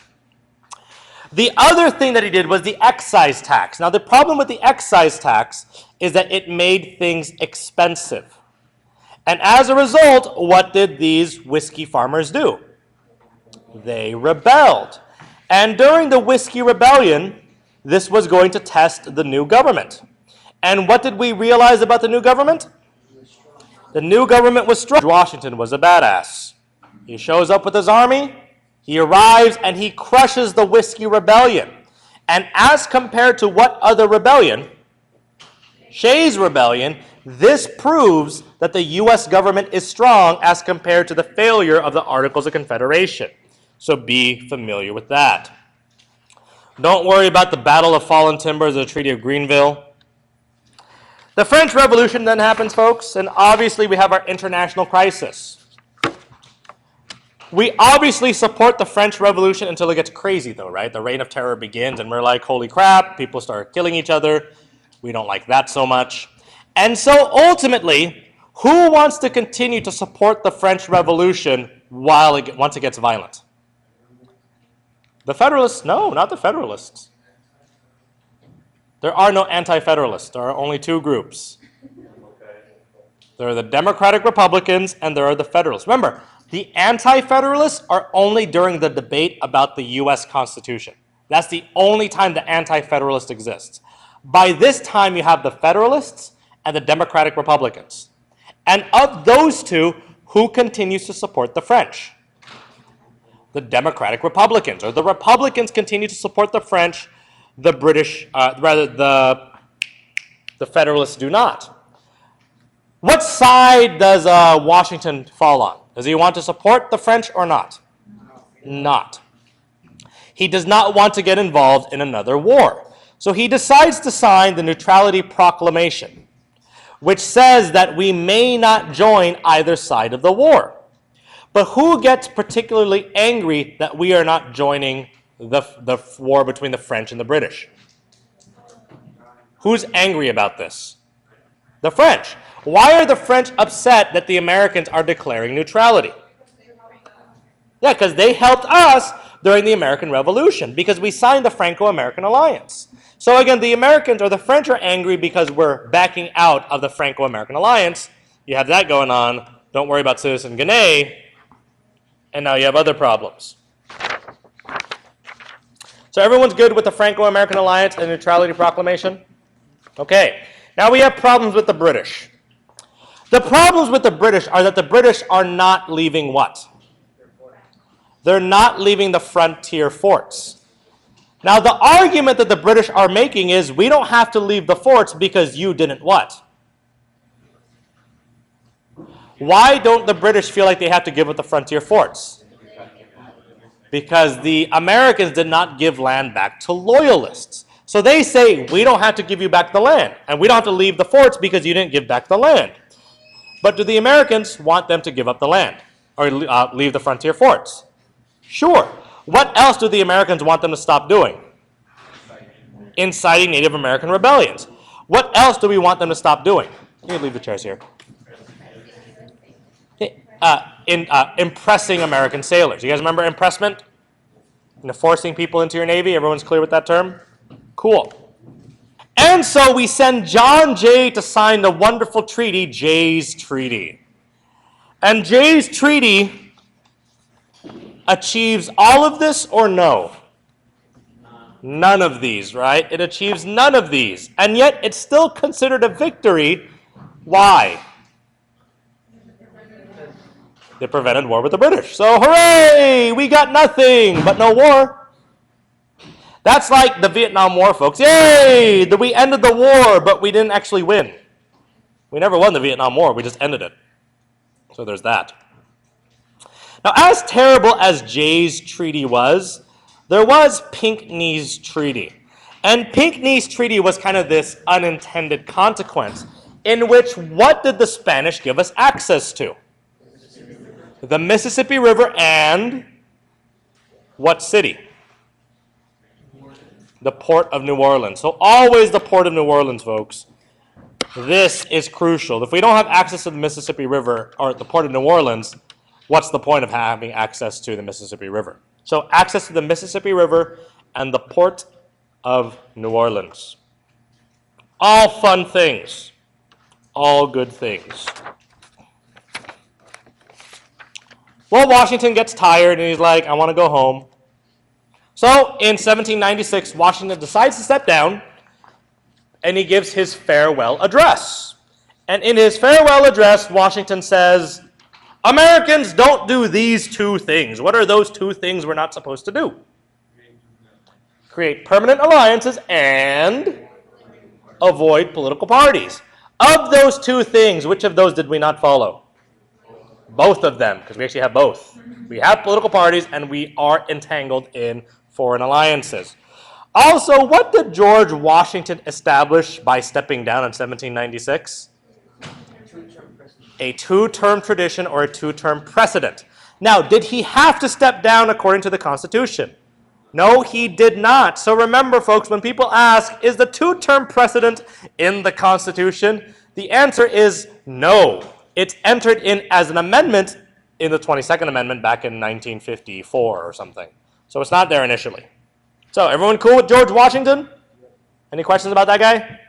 The other thing that he did was the excise tax. Now, the problem with the excise tax is that it made things expensive. And as a result, what did these whiskey farmers do? They rebelled. And during the Whiskey Rebellion, this was going to test the new government. And what did we realize about the new government? The new government was strong. Washington was a badass. He shows up with his army, he arrives, and he crushes the Whiskey Rebellion. And as compared to what other rebellion? Shays' Rebellion, This proves that the U.S. government is strong as compared to the failure of the Articles of Confederation. So be familiar with that. Don't worry about the Battle of Fallen Timbers or the Treaty of Greenville. The French Revolution then happens, folks, and obviously we have our international crisis. We obviously support the French Revolution until it gets crazy, though, right? The Reign of Terror begins, and we're like, holy crap, people start killing each other. We don't like that so much. And so ultimately, who wants to continue to support the French Revolution once it gets violent? The Federalists? No, not the Federalists. There are no anti-Federalists. There are only two groups. There are the Democratic Republicans and there are the Federalists. Remember, the anti-Federalists are only during the debate about the U.S. Constitution. That's the only time the anti-Federalist exists. By this time, you have the Federalists and the Democratic Republicans. And of those two, who continues to support the French? The Democratic Republicans, or the Republicans continue to support the French, the British, the Federalists do not. What side does Washington fall on? Does he want to support the French or not? Not. He does not want to get involved in another war. So he decides to sign the Neutrality Proclamation, which says that we may not join either side of the war. But who gets particularly angry that we are not joining the war between the French and the British? Who's angry about this? The French. Why are the French upset that the Americans are declaring neutrality? Yeah, because they helped us during the American Revolution, because we signed the Franco-American Alliance. So again, the Americans or the French are angry because we're backing out of the Franco-American Alliance. You have that going on. Don't worry about Citizen Guinea. And now you have other problems. So everyone's good with the Franco-American Alliance and Neutrality Proclamation? Okay. Now we have problems with the British. The problems with the British are that the British are not leaving what? They're not leaving the frontier forts. Now the argument that the British are making is we don't have to leave the forts because you didn't what? Why don't the British feel like they have to give up the frontier forts? Because the Americans did not give land back to loyalists. So they say, we don't have to give you back the land, and we don't have to leave the forts because you didn't give back the land. But do the Americans want them to give up the land or leave the frontier forts? Sure. What else do the Americans want them to stop doing? Inciting Native American rebellions. What else do we want them to stop doing? You can leave the chairs here. Impressing American sailors. You guys remember impressment? Forcing people into your Navy? Everyone's clear with that term? Cool. And so we send John Jay to sign the wonderful treaty, Jay's Treaty. And Jay's Treaty achieves all of this or no? None of these, right? It achieves none of these. And yet it's still considered a victory. Why? They prevented war with the British. So hooray! We got nothing but no war. That's like the Vietnam War, folks. Yay! We ended the war, but we didn't actually win. We never won the Vietnam War. We just ended it. So there's that. Now, as terrible as Jay's Treaty was, there was Pinckney's Treaty. And Pinckney's Treaty was kind of this unintended consequence in which what did the Spanish give us access to? The Mississippi River and what city? The Port of New Orleans. So always the Port of New Orleans, folks. This is crucial. If we don't have access to the Mississippi River or the Port of New Orleans, what's the point of having access to the Mississippi River? So access to the Mississippi River and the Port of New Orleans. All fun things. All good things. Well, Washington gets tired and he's like, I want to go home. So in 1796, Washington decides to step down and he gives his farewell address. And in his farewell address, Washington says, Americans, don't do these two things. What are those two things we're not supposed to do? Create permanent alliances and avoid political parties. Of those two things, which of those did we not follow? Both of them, because we actually have both. We have political parties and we are entangled in foreign alliances. Also, what did George Washington establish by stepping down in 1796? A two-term tradition or a two-term precedent. Now, did he have to step down according to the Constitution? No, he did not. So remember, folks, when people ask, is the two-term precedent in the Constitution? The answer is no. It's entered in as an amendment in the 22nd Amendment back in 1954 or something. So it's not there initially. So everyone cool with George Washington? Any questions about that guy?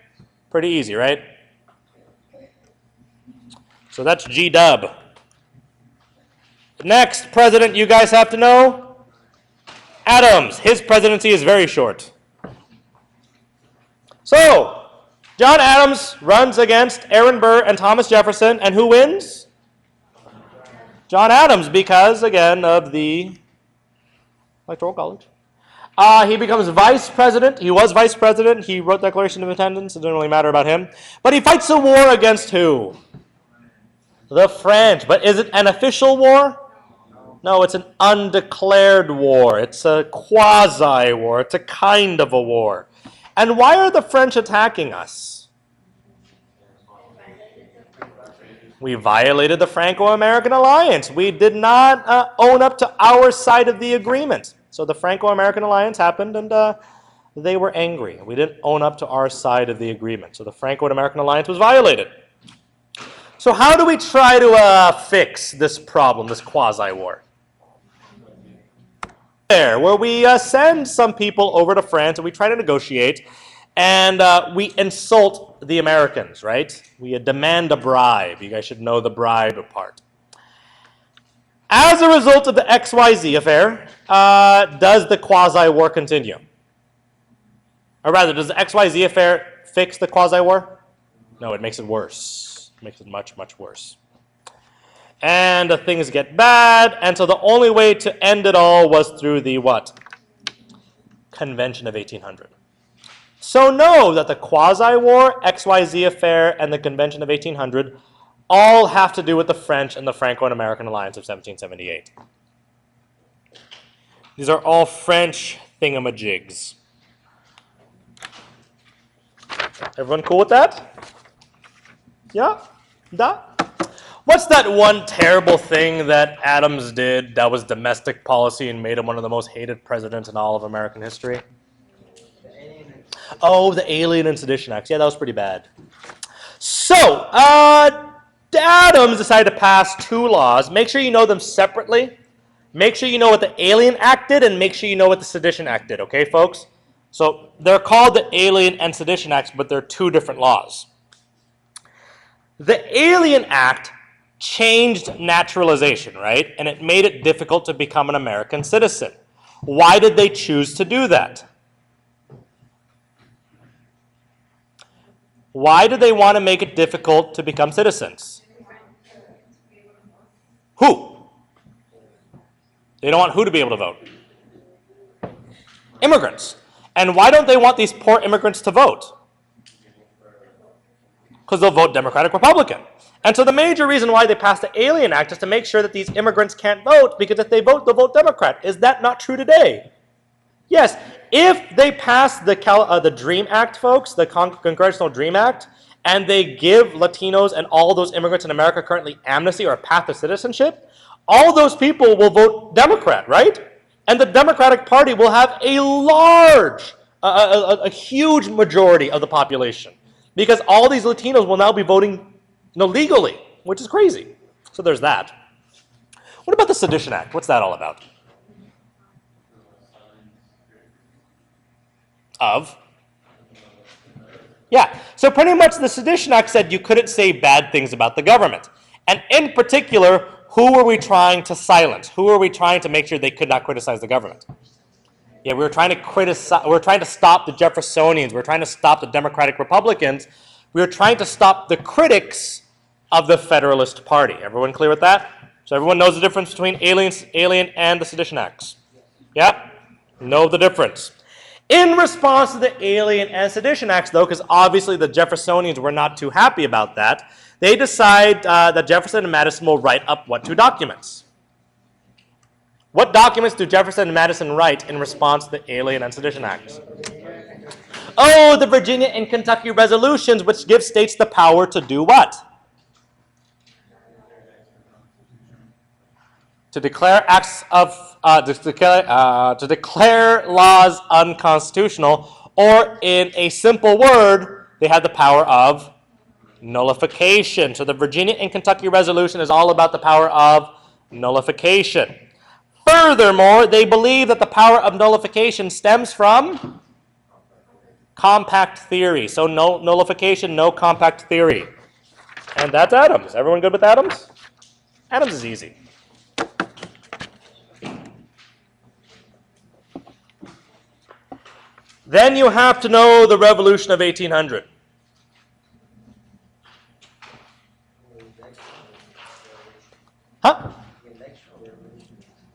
Pretty easy, right? So that's G-dub. Next president you guys have to know, Adams. His presidency is very short. So, John Adams runs against Aaron Burr and Thomas Jefferson, and who wins? John Adams, because, again, of the Electoral College. He becomes vice president. He was vice president. He wrote the Declaration of Independence. It doesn't really matter about him. But he fights a war against who? The French. But is it an official war? No, it's an undeclared war. It's a quasi-war. It's a kind of a war. And why are the French attacking us? We violated the Franco-American alliance. We did not own up to our side of the agreement. So the Franco-American alliance happened, and they were angry. We didn't own up to our side of the agreement. So the Franco-American alliance was violated. So how do we try to fix this problem, this quasi-war? Where we send some people over to France and we try to negotiate, and we insult the Americans, right? We demand a bribe. You guys should know the bribe part. As a result of the XYZ affair, does the quasi-war continue? Or rather, does the XYZ affair fix the quasi-war? No, it makes it worse. It makes it much, much worse. And things get bad, and so the only way to end it all was through the what? Convention of 1800. So know that the quasi-war, XYZ affair, and the Convention of 1800 all have to do with the French and the Franco-American alliance of 1778. These are all French thingamajigs. Everyone cool with that? Yeah? Da? What's that one terrible thing that Adams did that was domestic policy and made him one of the most hated presidents in all of American history? Oh, the Alien and Sedition Acts. Yeah, that was pretty bad. So, Adams decided to pass two laws. Make sure you know them separately. Make sure you know what the Alien Act did, and make sure you know what the Sedition Act did, okay, folks? So, they're called the Alien and Sedition Acts, but they're two different laws. The Alien Act changed naturalization, right? And it made it difficult to become an American citizen. Why did they choose to do that? Why did they want to make it difficult to become citizens? Who? They don't want who to be able to vote? Immigrants. And why don't they want these poor immigrants to vote? Because they'll vote Democratic, Republican. And so the major reason why they passed the Alien Act is to make sure that these immigrants can't vote, because if they vote, they'll vote Democrat. Is that not true today? Yes. If they pass the DREAM Act, folks, the Congressional DREAM Act, and they give Latinos and all those immigrants in America currently amnesty or a path to citizenship, all those people will vote Democrat, right? And the Democratic Party will have a large, a huge majority of the population, because all these Latinos will now be voting legally, which is crazy. So there's that. What about the Sedition Act? What's that all about? Of? Yeah, so pretty much the Sedition Act said you couldn't say bad things about the government. And in particular, who were we trying to silence? Who were we trying to make sure they could not criticize the government? Yeah, we were trying to stop the Jeffersonians. We were trying to stop the Democratic Republicans. We were trying to stop the critics of the Federalist Party. Everyone clear with that? So everyone knows the difference between Alien and the Sedition Acts? Yeah? Know the difference. In response to the Alien and Sedition Acts, though, because obviously the Jeffersonians were not too happy about that, they decide that Jefferson and Madison will write up what 2 documents? What documents do Jefferson and Madison write in response to the Alien and Sedition Acts? Oh, the Virginia and Kentucky resolutions, which give states the power to do what? To declare acts of to declare laws unconstitutional, or in a simple word, they have the power of nullification. So the Virginia and Kentucky resolution is all about the power of nullification. Furthermore, they believe that the power of nullification stems from compact theory. So no nullification, no compact theory. And that's Adams. Everyone good with Adams? Adams is easy. Then you have to know the Revolution of 1800. Huh?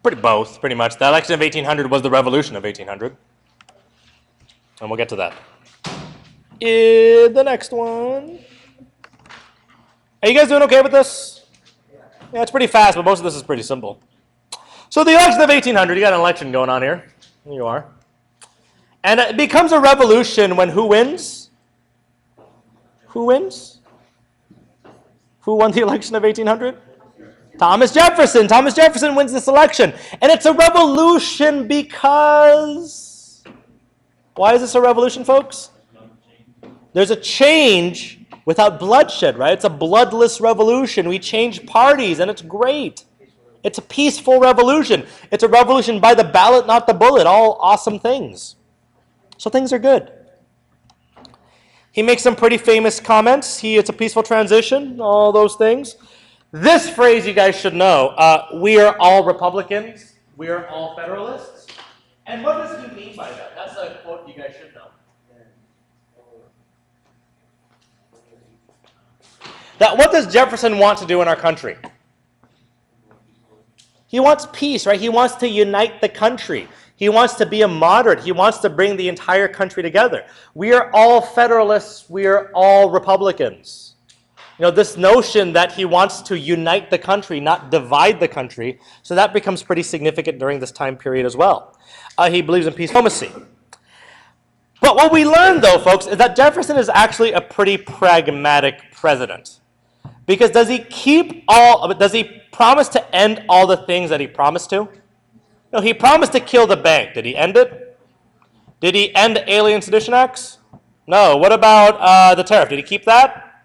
Pretty much. The election of 1800 was the Revolution of 1800. And we'll get to that. The next one. Are you guys doing okay with this? Yeah, it's pretty fast, but most of this is pretty simple. So the election of 1800, you got an election going on here. Here you are. And it becomes a revolution when who wins? Who wins? Who won the election of 1800? Thomas Jefferson. Thomas Jefferson wins this election. And it's a revolution because... Why is this a revolution, folks? There's a change without bloodshed, right? It's a bloodless revolution. We change parties, and it's great. It's a peaceful revolution. It's a revolution by the ballot, not the bullet. All awesome things. So things are good. He makes some pretty famous comments. It's a peaceful transition, all those things. This phrase you guys should know. We are all Republicans. We are all Federalists. And what does he mean by that? That's a quote you guys should know. What does Jefferson want to do in our country? He wants peace, right? He wants to unite the country. He wants to be a moderate. He wants to bring the entire country together. We are all Federalists. We are all Republicans. You know, this notion that he wants to unite the country, not divide the country, so that becomes pretty significant during this time period as well. He believes in peace diplomacy. But what we learned, though, folks, is that Jefferson is actually a pretty pragmatic president. Because does he promise to end all the things that he promised to? No, he promised to kill the bank. Did he end it? Did he end the Alien Sedition Acts? No. What about the tariff? Did he keep that?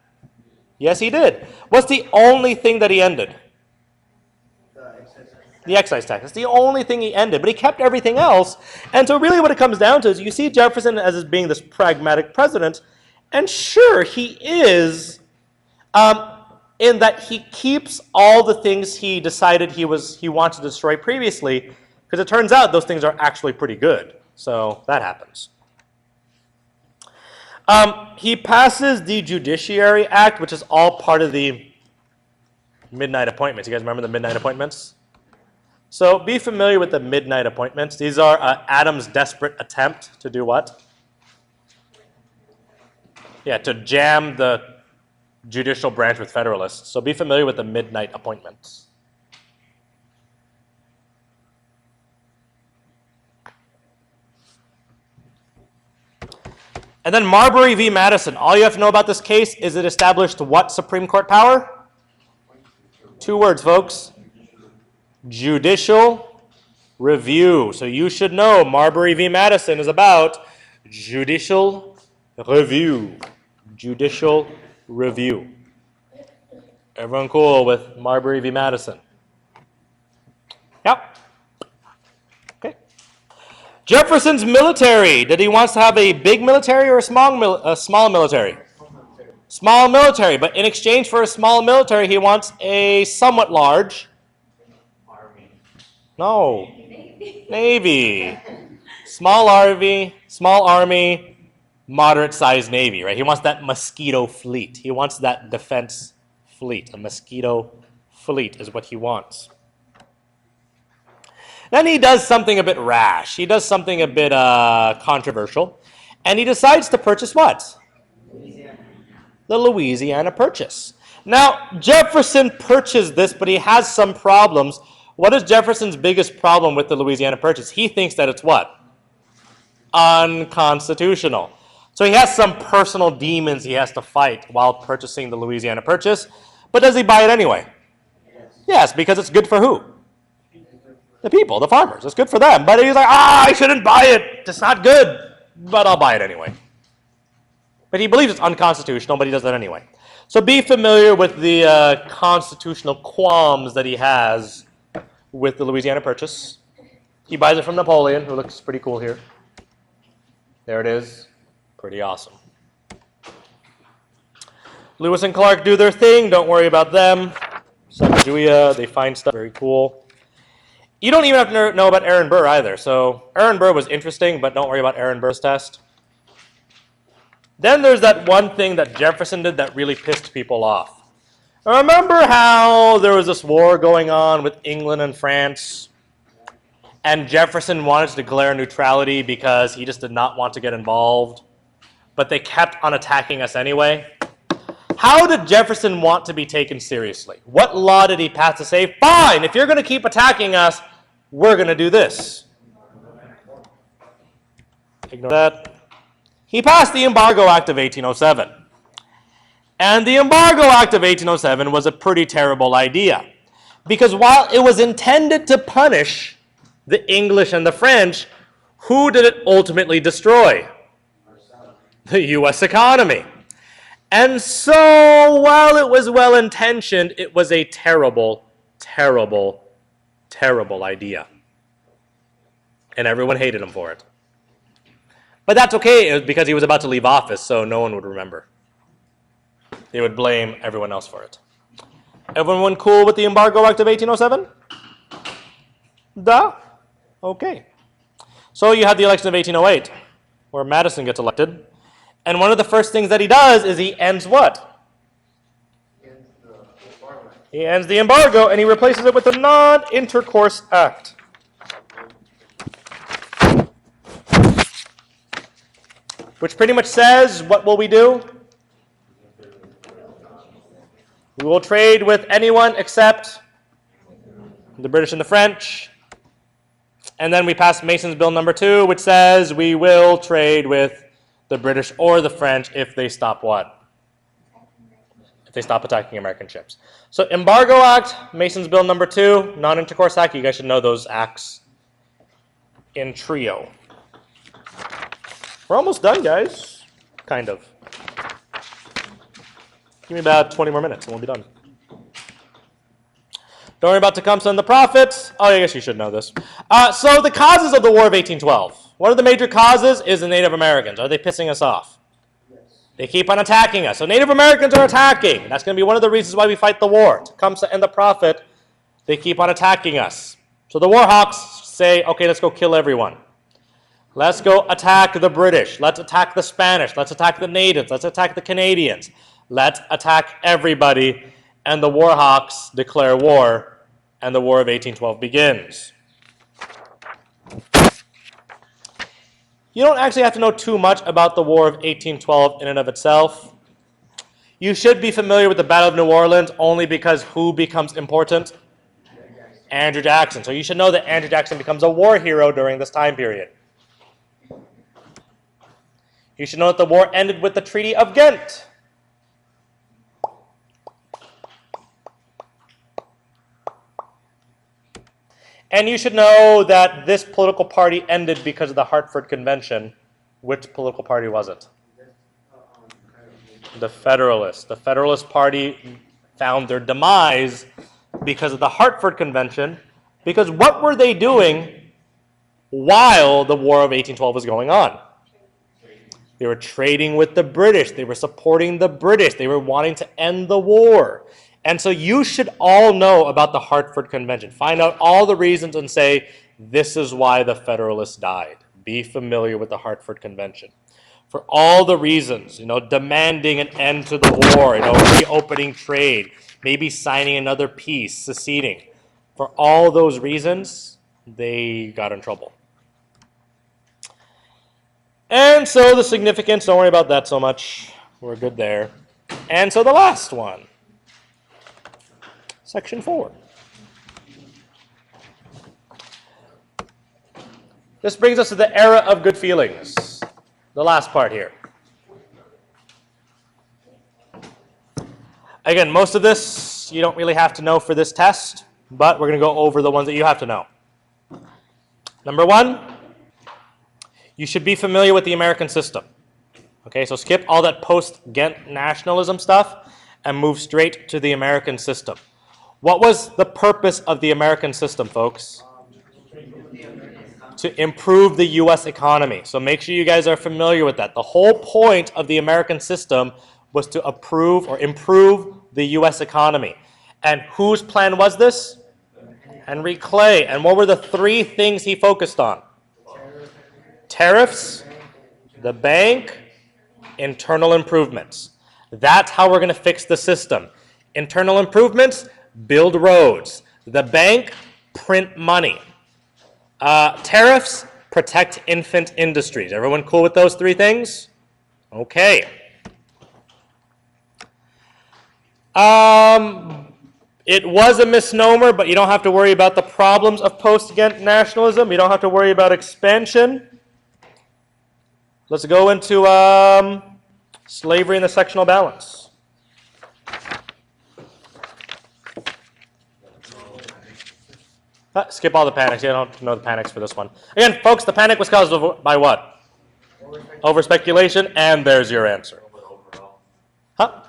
Yes, he did. What's the only thing that he ended? The excise tax. That's the only thing he ended. But he kept everything else. And so really what it comes down to is you see Jefferson as being this pragmatic president. And sure, he is... in that he keeps all the things he decided he wanted to destroy previously, because it turns out those things are actually pretty good. So that happens. He passes the Judiciary Act, which is all part of the midnight appointments. You guys remember the midnight appointments? So be familiar with the midnight appointments. These are Adams' desperate attempt to do what? Yeah, to jam the judicial branch with Federalists. So be familiar with the midnight appointments. And then Marbury v. Madison. All you have to know about this case is it established what Supreme Court power? 2 words, folks. Judicial review. So you should know Marbury v. Madison is about judicial review. Judicial review. Everyone cool with Marbury v. Madison? Yep. Okay. Jefferson's military. Did he want to have a big military or a small military? Small military. But in exchange for a small military, he wants a somewhat large army. No. Navy. Small army. Moderate-sized navy, right? He wants that mosquito fleet. He wants that defense fleet. A mosquito fleet is what he wants. Then he does something a bit rash. He does something a bit controversial. And he decides to purchase what? The Louisiana Purchase. Now, Jefferson purchased this, but he has some problems. What is Jefferson's biggest problem with the Louisiana Purchase? He thinks that it's what? Unconstitutional. So he has some personal demons he has to fight while purchasing the Louisiana Purchase. But does he buy it anyway? Yes, because it's good for who? The people, the farmers. It's good for them. But he's like, I shouldn't buy it. It's not good. But I'll buy it anyway. But he believes it's unconstitutional, but he does that anyway. So be familiar with the constitutional qualms that he has with the Louisiana Purchase. He buys it from Napoleon, who looks pretty cool here. There it is. Pretty awesome. Lewis and Clark do their thing. Don't worry about them. Sacagawea, they find stuff very cool. You don't even have to know about Aaron Burr either. So Aaron Burr was interesting, but don't worry about Aaron Burr's test. Then there's that one thing that Jefferson did that really pissed people off. Remember how there was this war going on with England and France? And Jefferson wanted to declare neutrality because he just did not want to get involved. But they kept on attacking us anyway. How did Jefferson want to be taken seriously? What law did he pass to say, fine, if you're going to keep attacking us, we're going to do this? Ignore that. He passed the Embargo Act of 1807. And the Embargo Act of 1807 was a pretty terrible idea. Because while it was intended to punish the English and the French, who did it ultimately destroy? The U.S. economy. And so, while it was well-intentioned, it was a terrible, terrible, terrible idea. And everyone hated him for it. But that's okay, it was because he was about to leave office, so no one would remember. They would blame everyone else for it. Everyone cool with the Embargo Act of 1807? Duh? Okay. So you have the election of 1808, where Madison gets elected. And one of the first things that he does is he ends what? He ends the embargo, and he replaces it with the Non-Intercourse Act. Which pretty much says, what will we do? We will trade with anyone except the British and the French. And then we pass Mason's Bill number 2, which says we will trade with the British or the French if they stop what? If they stop attacking American ships. So Embargo Act, Mason's Bill number 2, Non-Intercourse Act. You guys should know those acts in trio. We're almost done, guys. Kind of. Give me about 20 more minutes and we'll be done. Don't worry about Tecumseh and the Prophets. Oh, I guess you should know this. So the causes of the War of 1812. One of the major causes is the Native Americans. Are they pissing us off? Yes. They keep on attacking us. So Native Americans are attacking. That's going to be one of the reasons why we fight the war. Tecumseh and the Prophet, they keep on attacking us. So the war hawks say, okay, let's go kill everyone. Let's go attack the British. Let's attack the Spanish. Let's attack the natives. Let's attack the Canadians. Let's attack everybody. And the war hawks declare war, and the War of 1812 begins. You don't actually have to know too much about the War of 1812 in and of itself. You should be familiar with the Battle of New Orleans only because who becomes important? Andrew Jackson. So you should know that Andrew Jackson becomes a war hero during this time period. You should know that the war ended with the Treaty of Ghent. And you should know that this political party ended because of the Hartford Convention. Which political party was it? The Federalists. The Federalist Party found their demise because of the Hartford Convention. Because what were they doing while the War of 1812 was going on? They were trading with the British. They were supporting the British. They were wanting to end the war. And so you should all know about the Hartford Convention. Find out all the reasons and say, this is why the Federalists died. Be familiar with the Hartford Convention. For all the reasons, demanding an end to the war, reopening trade, maybe signing another peace, seceding. For all those reasons, they got in trouble. And so the significance, don't worry about that so much. We're good there. And so the last one, Section 4. This brings us to the era of good feelings, the last part here. Again, most of this you don't really have to know for this test, but we're going to go over the ones that you have to know. Number one, you should be familiar with the American system. Okay, so skip all that post-Ghent nationalism stuff and move straight to the American system. What was the purpose of the American system, folks? To improve the U.S. economy. So make sure you guys are familiar with that. The whole point of the American system was to improve the U.S. economy. And whose plan was this? Henry Clay. And what were the three things he focused on? Tariffs, the bank, internal improvements. That's how we're going to fix the system. Internal improvements, build roads. The bank, print money. Tariffs, protect infant industries. Everyone cool with those three things? Okay. It was a misnomer, but you don't have to worry about the problems of post-Ghent nationalism. You don't have to worry about expansion. Let's go into slavery and the sectional balance. Skip all the panics. You don't know the panics for this one. Again, folks, the panic was caused by what? Over speculation, and there's your answer. Huh?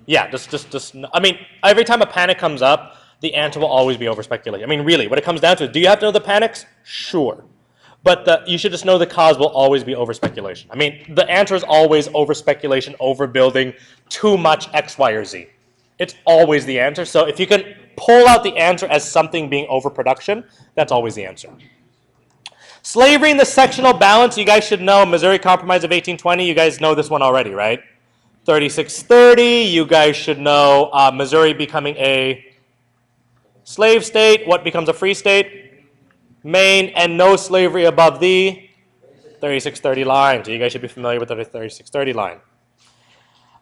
Yeah, just. I mean, every time a panic comes up, the answer will always be over speculation. I mean, really, what it comes down to, do you have to know the panics? Sure. But you should just know the cause will always be over speculation. I mean, the answer is always over speculation, overbuilding, too much X, Y, or Z. It's always the answer. So if you can pull out the answer as something being overproduction, that's always the answer. Slavery and the sectional balance, you guys should know. Missouri Compromise of 1820, you guys know this one already, right? 3630, you guys should know Missouri becoming a slave state. What becomes a free state? Maine, and no slavery above the 3630 line. So you guys should be familiar with the 3630 line.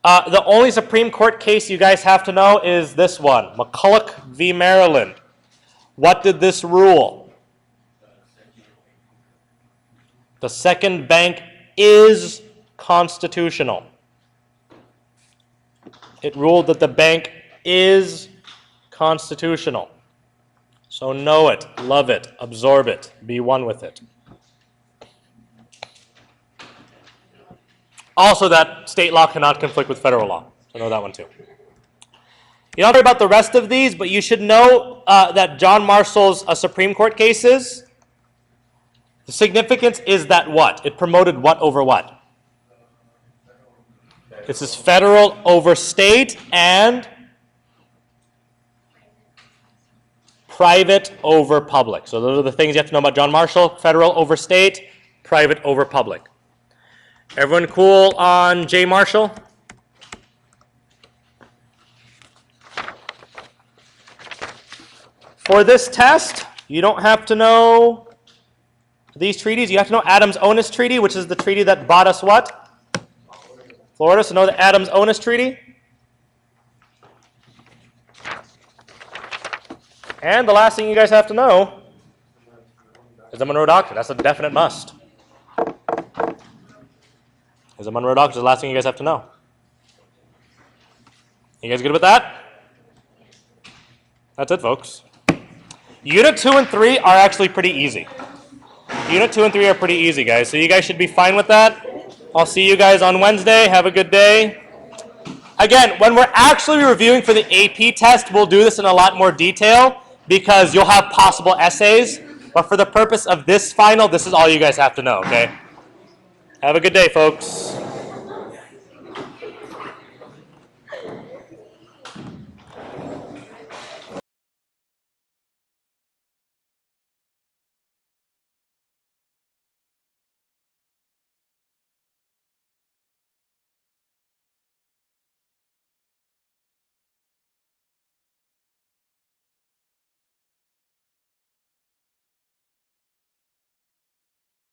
The only Supreme Court case you guys have to know is this one, McCulloch v. Maryland. What did this rule? The second bank is constitutional. It ruled that the bank is constitutional. So know it, love it, absorb it, be one with it. Also that state law cannot conflict with federal law. So know that one too. You don't worry about the rest of these, but you should know that John Marshall's Supreme Court cases, the significance is that what? It promoted what over what? This is federal over state and private over public. So those are the things you have to know about John Marshall. Federal over state, private over public. Everyone cool on J. Marshall? For this test, you don't have to know these treaties. You have to know Adams-Onis Treaty, which is the treaty that bought us what? Florida. So know the Adams-Onis Treaty. And the last thing you guys have to know is the Monroe Doctrine. That's a definite must. Is the Monroe Doctrine the last thing you guys have to know? You guys good with that? That's it, folks. Unit 2 and 3 are actually pretty easy. Unit 2 and 3 are pretty easy, guys. So you guys should be fine with that. I'll see you guys on Wednesday. Have a good day. Again, when we're actually reviewing for the AP test, we'll do this in a lot more detail because you'll have possible essays. But for the purpose of this final, this is all you guys have to know, okay? Have a good day, folks.